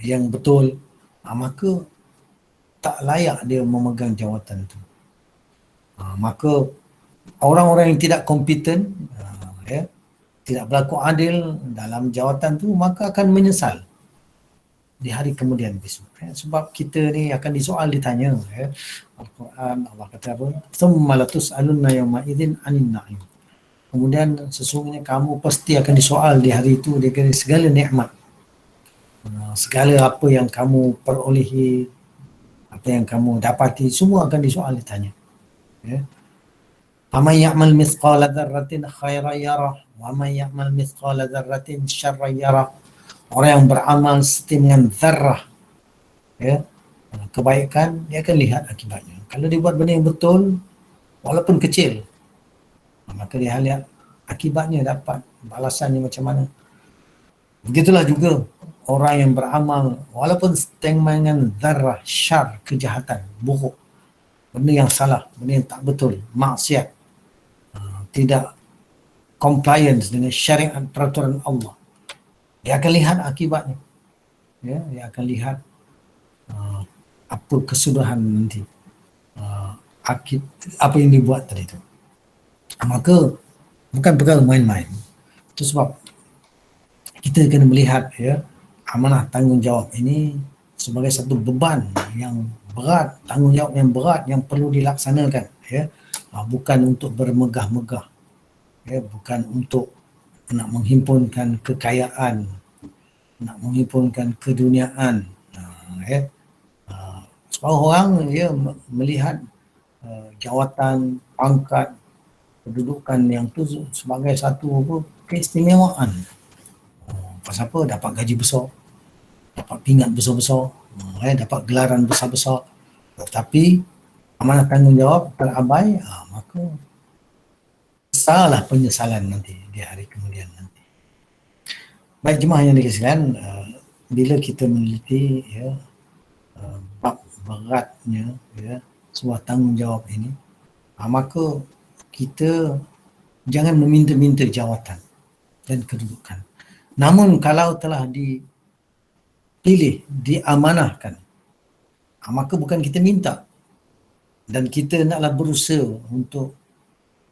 yang betul, maka tak layak dia memegang jawatan itu. Maka orang-orang yang tidak kompeten, ya, tidak berlaku adil dalam jawatan tu, maka akan menyesal di hari kemudian besok. Sebab kita ni akan disoal, ditanya. Al-Quran, Allah kata apa? Thumma latus'alunna yawma idzin 'anil na'im. Kemudian sesungguhnya kamu pasti akan disoal di hari itu dengan segala nikmat. Segala apa yang kamu perolehi, apa yang kamu dapati, semua akan disoal, ditanya. Ya. Faman ya'mal mithqala dzarratin khairan yarah wa man ya'mal mithqala dzarratin syarran yarah. Orang yang beramal setinggi zarrah, ya, kebaikan, dia akan lihat akibatnya. Kalau dia buat benda yang betul walaupun kecil, maka dia lihat akibatnya, dapat balasannya macam mana. Begitulah juga orang yang beramal walaupun setinggi zarrah syar, kejahatan, buruk, benda yang salah, benda yang tak betul, maksiat, tidak compliance dengan syariat peraturan Allah, dia akan lihat akibatnya. Ya, dia akan lihat apa kesudahan nanti, apa yang dibuat tadi itu. Maka bukan perkara main-main. Itu sebab kita kena melihat, ya, amanah tanggungjawab ini sebagai satu beban yang berat, tanggungjawab yang berat yang perlu dilaksanakan, ya. Bukan untuk bermegah-megah, ya, bukan untuk nak menghimpunkan kekayaan, nak menghimpunkan keduniaan, ya. Sebab orang, ya, melihat jawatan, pangkat, kedudukan yang tu sebagai satu apa, keistimewaan. Pasal apa? Dapat gaji besar, dapat pingat besar-besar, dapat gelaran besar-besar. Tetapi amanah tanggungjawab terabai, maka besarlah penyesalan nanti di hari kemudian nanti. Baik jemaah yang dikasihan, bila kita meneliti, ya, bab beratnya, ya, sebuah tanggungjawab ini, maka kita jangan meminta-minta jawatan dan kedudukan. Namun kalau telah dipilih, diamanahkan, maka bukan kita minta, dan kita naklah berusaha untuk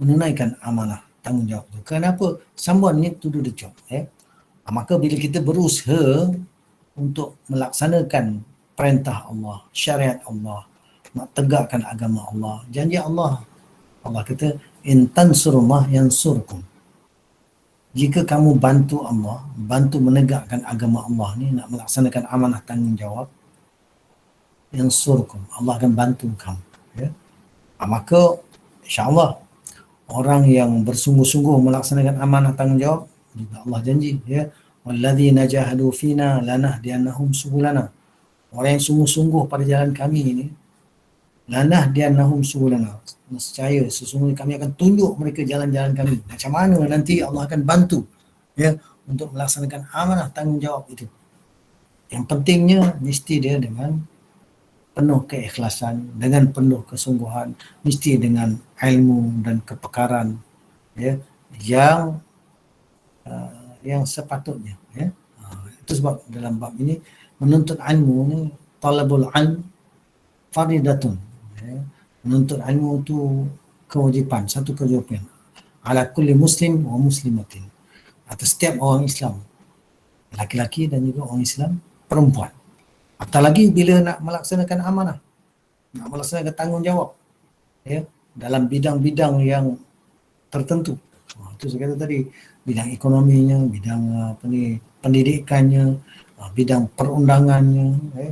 menunaikan amanah tanggungjawab itu. Kenapa? Someone need to do the job. Maka bila kita berusaha untuk melaksanakan perintah Allah, syariat Allah, nak tegakkan agama Allah, janji Allah, Allah kata, in tansurullah yansurkum. Jika kamu bantu Allah, bantu menegakkan agama Allah ni, nak melaksanakan amanah tanggungjawab, yansurkum, Allah akan bantu kamu. Ya. Maka insya-Allah orang yang bersungguh-sungguh melaksanakan amanah tanggungjawab, juga Allah janji, ya, walladzina jahadu fina lanahdiyannahum subulana. Orang yang sungguh-sungguh pada jalan kami ini, lanahdiyannahum subulana, nescaya sesungguhnya kami akan tunjuk mereka jalan-jalan kami. Macam mana nanti Allah akan bantu, ya, untuk melaksanakan amanah tanggungjawab itu. Yang pentingnya mesti dia dengan penuh keikhlasan, dengan penuh kesungguhan, mesti dengan ilmu dan kepekaran, ya, yang yang sepatutnya, ya. Itu sebab dalam bab ini menuntut ilmu ni, talabul ilm faridatun, ya. Menuntut ilmu tu kewajipan, satu kewajipan ala kulli muslim wa muslimatin, atas setiap orang Islam, laki-laki dan juga orang Islam perempuan. Apatah lagi bila nak melaksanakan amanah, nak melaksanakan tanggungjawab, ya, dalam bidang-bidang yang tertentu. Itu saya kata tadi, bidang ekonominya, bidang apa ni, pendidikannya, bidang perundangannya,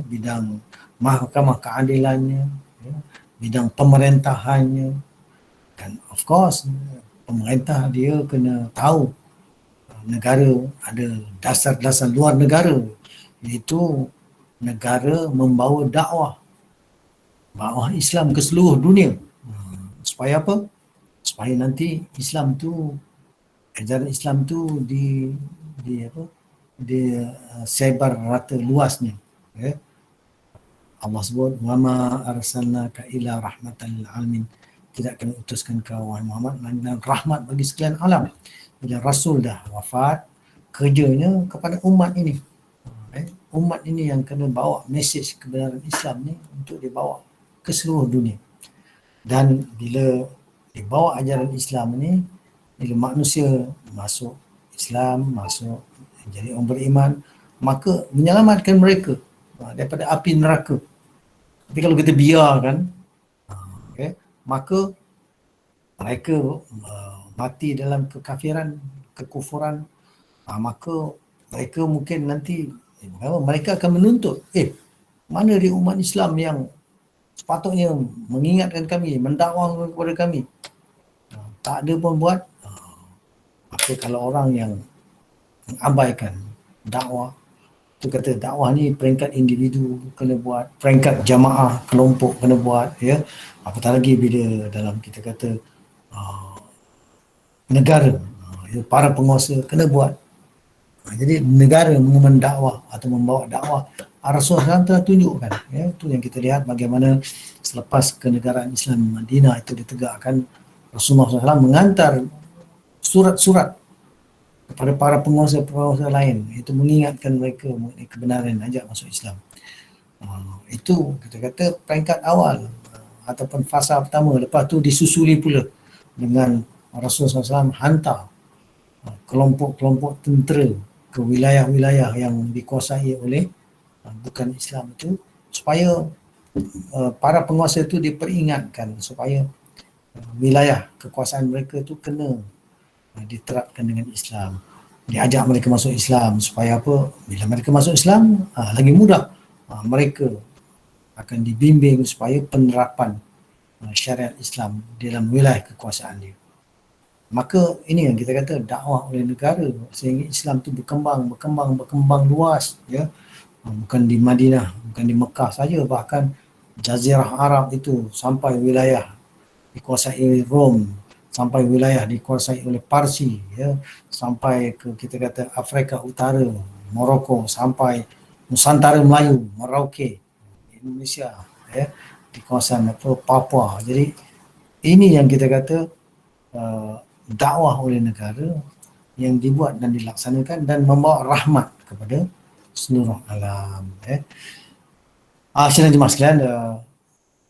bidang mahkamah keadilannya, ya, bidang pemerintahannya. Dan of course pemerintah dia kena tahu negara ada dasar-dasar luar negara, iaitu negara membawa dakwah Islam ke seluruh dunia. Supaya apa? Supaya nanti Islam tu, ajaran Islam tu di apa? Sebar rata luasnya. Ya. Allah sebut, "Wama arsalnaka ila rahmatan lil alamin." Tidak kami utuskan kau wahai Muhammad dan rahmat bagi sekalian alam. Bila Rasul dah wafat, kerjanya kepada umat ini. Umat ini yang kena bawa mesej kebenaran Islam ni untuk dibawa ke seluruh dunia. Dan bila dibawa ajaran Islam ni, bila manusia masuk Islam, masuk jadi orang beriman, maka menyelamatkan mereka daripada api neraka. Tapi kalau kita biarkan, maka mereka mati dalam kekafiran, kekufuran, maka mereka mungkin nanti mereka akan menuntut, mana dia umat Islam yang sepatutnya mengingatkan kami, mendakwahkan kepada kami, tak ada pun buat. Maka kalau orang yang mengabaikan dakwah, tu kata dakwah ni peringkat individu kena buat, peringkat jamaah, kelompok kena buat, ya. Apatah lagi bila dalam kita kata negara, para penguasa kena buat. Jadi negara mengemban dakwah atau membawa dakwah, Rasulullah SAW telah tunjukkan, ya, itu yang kita lihat bagaimana selepas kenegaraan Islam Madinah itu ditegakkan, Rasulullah SAW mengantar surat-surat kepada para penguasa-penguasa lain, itu mengingatkan mereka mengenai kebenaran, ajak masuk Islam. Itu kita kata peringkat awal ataupun fasa pertama. Lepas tu disusuli pula dengan Rasulullah SAW hantar kelompok-kelompok tentera ke wilayah-wilayah yang dikuasai oleh bukan Islam itu, supaya para penguasa itu diperingatkan supaya wilayah kekuasaan mereka itu kena diterapkan dengan Islam. Diajak mereka masuk Islam supaya apa? Bila mereka masuk Islam, lagi mudah mereka akan dibimbing supaya penerapan syariat Islam dalam wilayah kekuasaan dia. Maka ini yang kita kata dakwah oleh negara sehingga Islam tu berkembang luas, ya. Bukan di Madinah, bukan di Mekah saja, bahkan Jazirah Arab itu sampai wilayah dikuasai oleh Rom, sampai wilayah dikuasai oleh Parsi, ya, sampai ke kita kata Afrika Utara, Morocco, sampai Nusantara Melayu, Merauke, Indonesia, ya, di kawasan Papua. Jadi ini yang kita kata dakwah oleh negara yang dibuat dan dilaksanakan dan membawa rahmat kepada seluruh alam. Sidang jemaah sekalian,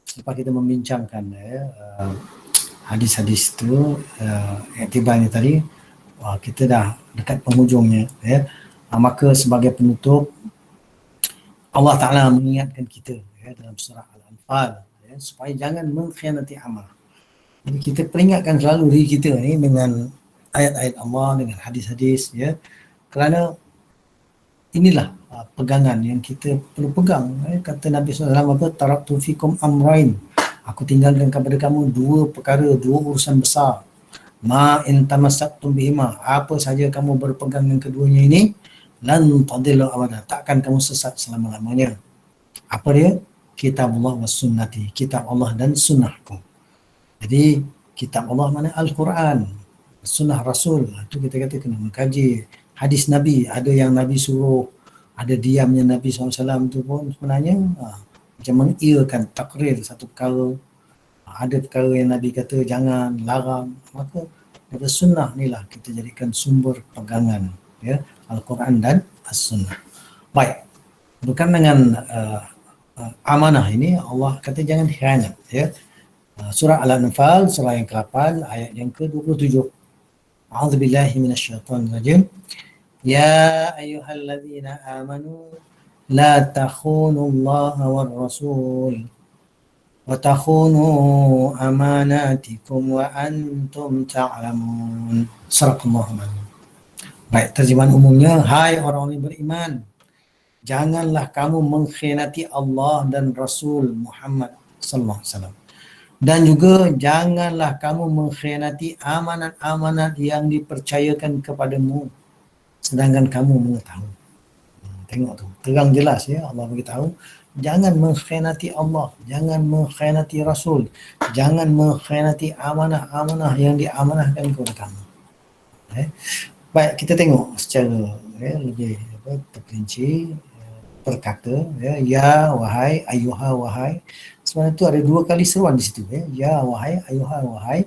selepas kita membincangkan hadis-hadis itu, iktibarnya tadi, kita dah dekat penghujungnya, ya. Maka sebagai penutup, Allah Ta'ala mengingatkan kita, ya, dalam surah Al-Anfal, ya, supaya jangan mengkhianati amal. Jadi kita peringatkan selalu diri kita ni dengan ayat-ayat Allah, dengan hadis-hadis, ya, kerana inilah pegangan yang kita perlu pegang. Kata Nabi SAW apa? Taraktu fikum amrain. Aku tinggalkan kepada kamu dua perkara, dua urusan besar. Ma in tamassaktum bihima. Apa saja kamu berpegang dengan keduanya ini, lan tadillu abada. Takkan kamu sesat selama-lamanya. Apa dia? Kitab Allah wa sunnati. Kitab Allah dan sunnahku. Jadi kitab Allah mana? Al-Quran. Sunnah Rasul. Itu kita kata kena mengkaji. Hadis Nabi, ada yang Nabi suruh, ada diamnya Nabi SAW itu pun sebenarnya macam mengiyakan takrir satu perkara. Ada perkara yang Nabi kata jangan, larang, maka daripada sunnah ni lah kita jadikan sumber pegangan, ya, Al-Quran dan As-Sunnah. Baik, berkaitan dengan amanah ini, Allah kata jangan khianat, ya. Surah Al-Anfal, surah yang ke-8, ayat yang ke-27. A'udzubillahi minasyaitonirrajim. Ya ayyuhalladzina amanu la takhunu Allah war rasul wa takhunu amanatikum wa antum ta'lamun. Sadaqallahu alazim. Baik, terjemahan umumnya, hai orang yang beriman, janganlah kamu mengkhianati Allah dan Rasul Muhammad sallallahu alaihi wasallam. Dan juga janganlah kamu mengkhianati amanat-amanat yang dipercayakan kepadamu sedangkan kamu mengetahui. Tengok tu, terang jelas, ya, Allah beritahu jangan mengkhianati Allah, jangan mengkhianati Rasul, jangan mengkhianati amanah-amanah yang diamanahkan kepada kamu. Baik, kita tengok secara lebih terperinci, perkata, ya wahai, ayuha wahai. Sebenarnya tu ada dua kali seruan di situ, ya wahai, ayuha wahai,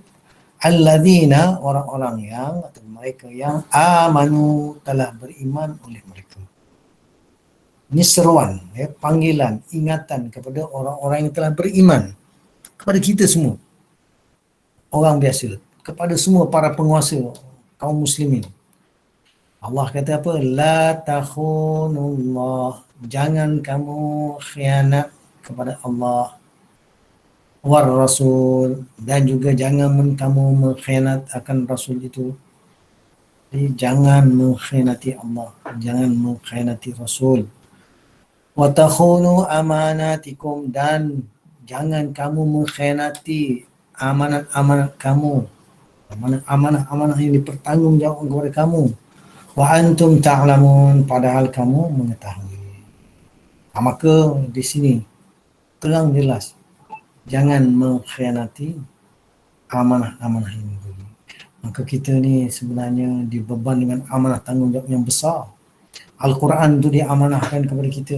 alladzina, orang-orang yang atau mereka yang amanu, telah beriman oleh mereka. Ini seruan, panggilan, ingatan kepada orang-orang yang telah beriman, kepada kita semua, orang biasa, kepada semua para penguasa kaum muslimin. Allah kata apa? La takhunullah, jangan kamu khianat kepada Allah, war rasul, dan juga jangan kamu mengkhianat akan Rasul itu. Jadi jangan mengkhianati Allah, jangan mengkhianati Rasul. Wa takhunu amanatikum, dan jangan kamu mengkhianati amanat-amanat kamu, amanah-amanah yang dipertanggungjawabkan kepada kamu. Wa antum ta'lamun, padahal kamu mengetahui. Maka di sini terang jelas, jangan mengkhianati amanah-amanah ini. Maka kita ni sebenarnya dibeban dengan amanah tanggungjawab yang besar. Al-Quran tu diamanahkan kepada kita,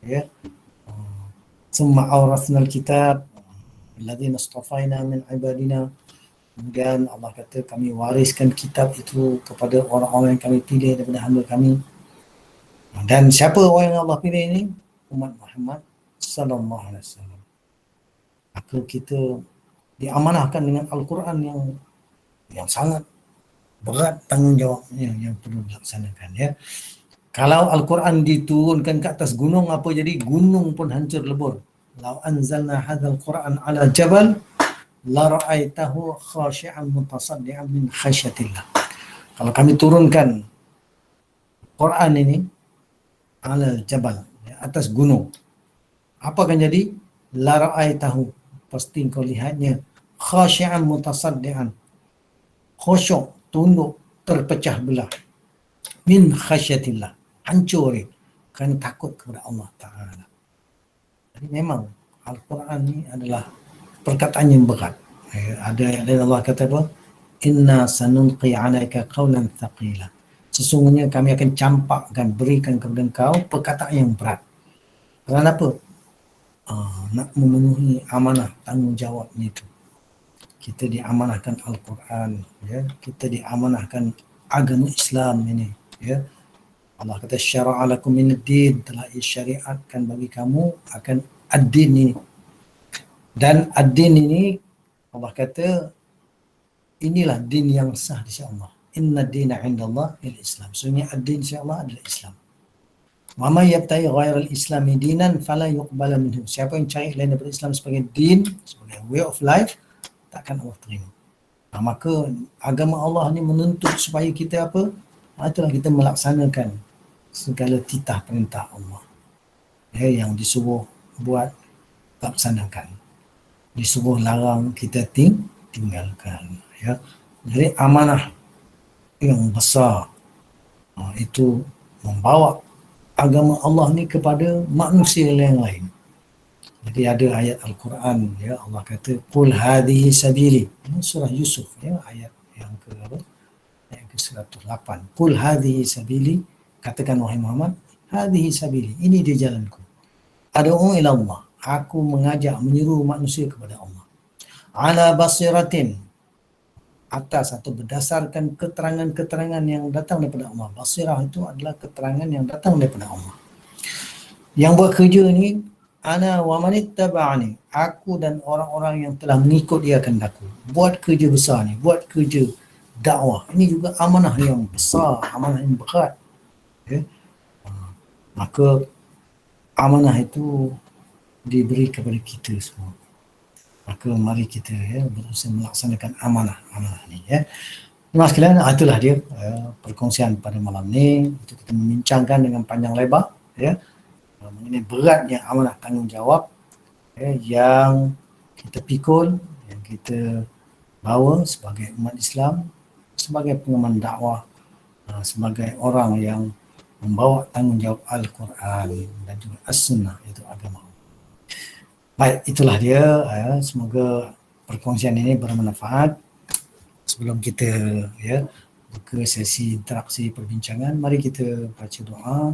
ya. Summa awrathna al-kitab alladzina istafaina min ibadina. Kemudian Allah kata kami wariskan kitab itu kepada orang-orang yang kami pilih daripada hamba kami. Dan siapa orang yang Allah pilih ini? Umat Muhammad sallallahu alaihi wasallam. Maka kita diamanahkan dengan Al-Quran yang sangat berat tanggungjawabnya yang perlu dilaksanakan, ya. Kalau Al-Quran diturunkan ke atas gunung, apa jadi? Gunung pun hancur lebur. Lau anzalna hadzal Quran ala jabal la ra'aitahu khashi'an mutasaddian min khasyatillah. Kalau kami turunkan Quran ini ala jabal, atas gunung, apa akan jadi? La ra'aitahu, pasti kau lihatnya, khashi'an mutasaddian, khusyuk, tunduk, terpecah belah, min khasyatillah, hancur kerana takut kepada Allah Ta'ala. Jadi memang Al-Quran ni adalah perkataan yang berat. Ada ayat lain Allah kata apa? Inna sanulqi alaika qawlan thaqila. Sesungguhnya kami akan campakkan, berikan kepada engkau perkataan yang berat. Kerana apa? Nak memenuhi amanah tanggungjawabnya itu. Kita diamanahkan Al-Quran, ya. Kita diamanahkan agama Islam ini, ya. Allah kata syara'a lakum minad din, telah disyariatkan bagi kamu akan ad-din ini. Dan ad-din ini Allah kata inilah din yang sah di sisi Allah. Inna dina 'indallah al-Islam. Sesungguhnya ad-din di sisi Allah adalah Islam. Wa may yabtaghi ghairal islami dinan fala yuqbala minhu. Siapa yang cari lain daripada Islam sebagai din, sebagai way of life, takkan Allah terima. Maka agama Allah ni menuntut supaya kita apa? Itulah kita melaksanakan segala titah perintah Allah, yang disuruh buat, laksanakan. Disuruh larang, kita tinggalkan, ya. Jadi amanah yang besar itu membawa agama Allah ni kepada manusia yang lain. Jadi ada ayat Al-Quran, ya, Allah kata qul hadhihi sabili. Ini surah Yusuf, ya, ayat yang ke apa? Ayat ke-108. Qul hadhihi sabili, katakan wahai Muhammad, hadhihi sabili, ini dia jalanku. Ad'u ila Allah. Aku mengajak, menyeru manusia kepada Allah. Ala basiratin, atas atau berdasarkan keterangan-keterangan yang datang daripada Allah. Basirah itu adalah keterangan yang datang daripada Allah. Yang buat kerja ni, ana wa manittaba'ani, aku dan orang-orang yang telah mengikut dia kehendakku. Buat kerja besar ni, buat kerja dakwah. Ini juga amanah yang besar, amanah yang berat. Ya. Maka amanah itu diberi kepada kita semua. Maka mari kita berusaha melaksanakan amanah ni ya. Mas sekalian, itulah dia perkongsian pada malam ni. Itu kita membincangkan dengan panjang lebar ya, mengenai beratnya amanah tanggungjawab yang kita pikul, yang kita bawa sebagai umat Islam, sebagai pengamal dakwah, sebagai orang yang membawa tanggungjawab Al-Quran dan juga As-Sunnah, iaitu agama. Baik, itulah dia. Semoga perkongsian ini bermanfaat. Sebelum kita buka sesi interaksi perbincangan, mari kita baca doa.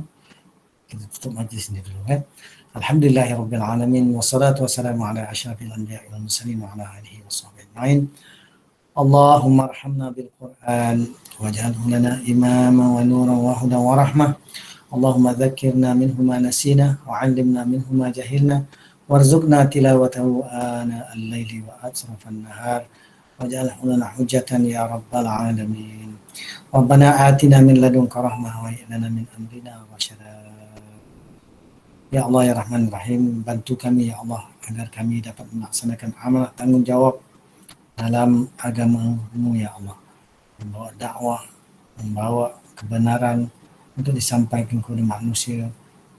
Kita tutup majlis ini dulu. Alhamdulillahirabbil alamin, wassalatu wassalamu ala asyrafil anbiya'i wal mursalin wa ala alihi washabbihi ajma'in. Allahumma arhamna bil Qur'an waj'alhu lana imama wa nuran wa hudan wa rahmah. Allahumma dhakkirna minhu ma nasina wa 'allimna minhu ma jahilna warzuqna tilawatahu ana al-laili wa atrafan nahar waj'alhu lana hujjatan ya rabbal alamin. Rabbana atina min ladunka rahmah wa hab lana min amrina rasyada. Ya Allah ya Rahman Rahim, bantu kami ya Allah agar kami dapat melaksanakan amanah tanggungjawab dalam agama-Mu ya Allah. Membawa dakwah, membawa kebenaran untuk disampaikan kepada manusia,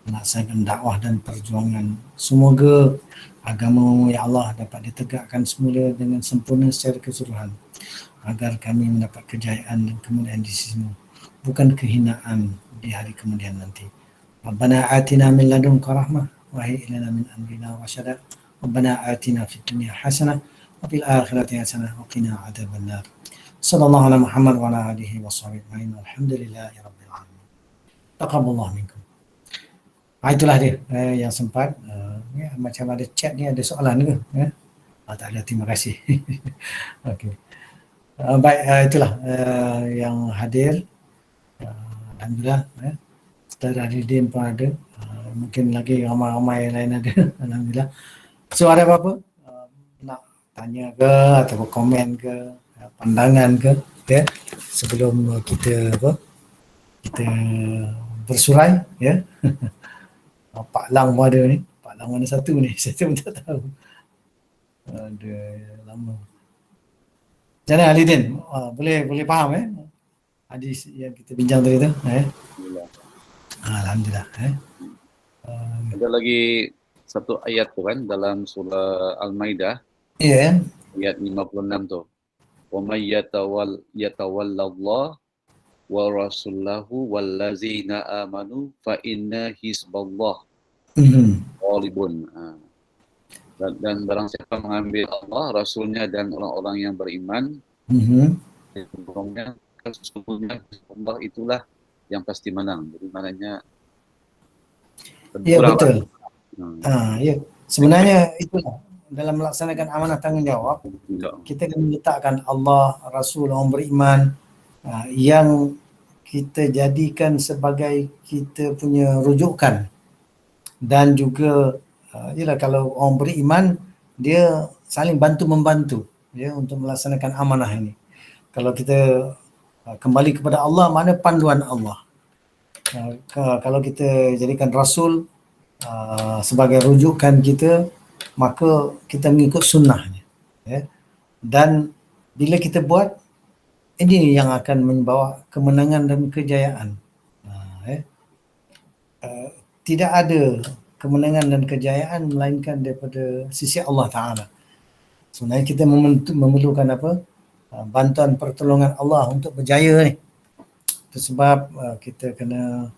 melaksanakan dakwah dan perjuangan. Semoga agama-Mu ya Allah dapat ditegakkan semula dengan sempurna secara keseluruhan, agar kami mendapat kejayaan dan kemuliaan di sisi-Mu, bukan kehinaan di hari kemudian nanti. Rabbana atina min ladunka rahmah wa hayyi lana min amrina rasyada. Rabbana atina fid dunya hasanah wa fil akhirati hasanah wa qina adzabannar. Sallallahu ala Muhammad wa ala alihi washabbihi ajma'in. Alhamdulillahi rabbil alamin. Taqabbalallahu minkum. Itulah dia yang sempat macam ada chat ni, ada soalan ke? Tak ada, terima kasih. Okey. Baik, itulah yang hadir. Alhamdulillah. Ustaz Aridin pun ada, mungkin lagi ramai-ramai lain ada. Alhamdulillah. So ada apa-apa nak tanya ke atau komen ke, pandangan ke sebelum kita kita bersurai ya. Pak Lang pun ada ni. Pak Lang mana satu ni? Saya pun tak tahu. Ada lama. Macam mana Alidin? Boleh faham hadis yang kita bincang tadi tu? Alhamdulillah. Ada lagi satu ayat tu kan dalam surah Al-Maidah. Ya. Ayat 56 tu. Wa may yatawallallah wa rasulahu wallazina amanu fa inna hizballah ghalibun. Dan barang siapa mengambil Allah, Rasulnya dan orang-orang yang beriman, sesungguhnya Allah itulah yang pasti menang. Jadi maknanya ya betul. Ya. Sebenarnya itulah dalam melaksanakan amanah tanggungjawab, kita kena letakkan Allah, Rasul, orang beriman yang kita jadikan sebagai kita punya rujukan. Dan juga ialah kalau orang beriman, dia saling bantu-membantu untuk melaksanakan amanah ini. Kalau kita kembali kepada Allah, mana panduan Allah. Kalau kita jadikan Rasul sebagai rujukan kita, maka kita mengikut sunnahnya. Dan bila kita buat, ini yang akan membawa kemenangan dan kejayaan. Tidak ada kemenangan dan kejayaan melainkan daripada sisi Allah Ta'ala. Sebenarnya kita memerlukan bantuan pertolongan Allah untuk berjaya ni. Itu sebab kita kena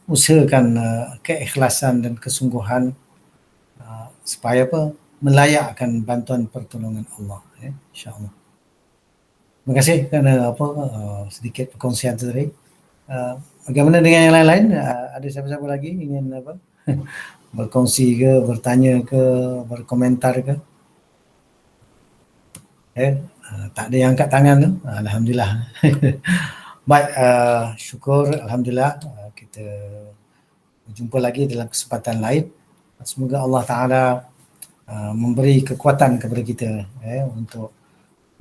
usahakan keikhlasan dan kesungguhan supaya melayakkan bantuan pertolongan Allah, insya-Allah. Terima kasih kerana sedikit perkongsian tadi. Bagaimana dengan yang lain-lain? Ada siapa-siapa lagi ingin berkongsi ke, bertanya ke, berkomentar ke? Tak ada yang angkat tangan tu. Alhamdulillah. Baik, syukur Alhamdulillah kita berjumpa lagi dalam kesempatan lain. Semoga Allah Ta'ala memberi kekuatan kepada kita untuk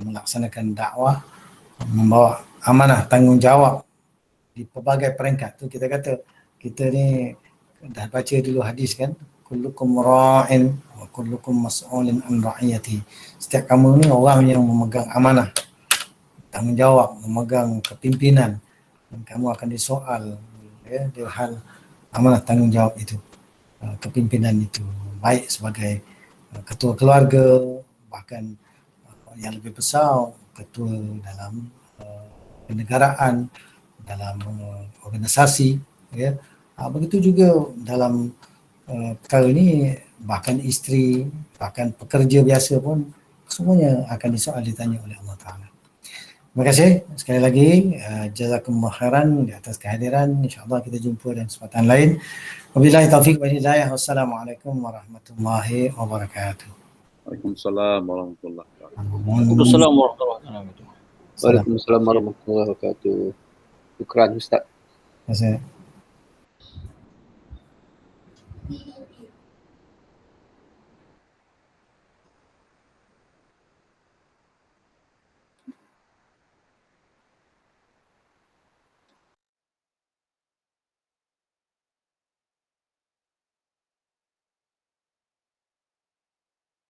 melaksanakan dakwah, membawa amanah tanggungjawab di pelbagai peringkat. Tu kita kata, kita ni dah baca dulu hadis kan, kullukum ra'in wa kullukum mas'ulun an ra'iyati. Setiap kamu ni orang yang memegang amanah tanggungjawab, memegang kepimpinan, dan kamu akan disoal di hal amanah tanggungjawab itu, kepimpinan itu, baik sebagai ketua keluarga, bahkan yang lebih besar, ketua dalam kenegaraan, dalam organisasi, begitu juga dalam perkara ini, bahkan isteri, bahkan pekerja biasa pun semuanya akan disoal, ditanya oleh Allah Ta'ala. Terima kasih sekali lagi, jazakumullah khairan di atas kehadiran. InsyaAllah kita jumpa dalam kesempatan lain. Wabillahi taufiq wa hidayah. Wassalamualaikum warahmatullahi wabarakatuh. Waalaikumsalam warahmatullahi wabarakatuh. Waalaikumsalam warahmatullahi wabarakatuh. Waalaikumsalam warahmatullahi wabarakatuh. Syukran Ustaz. Terima kasih.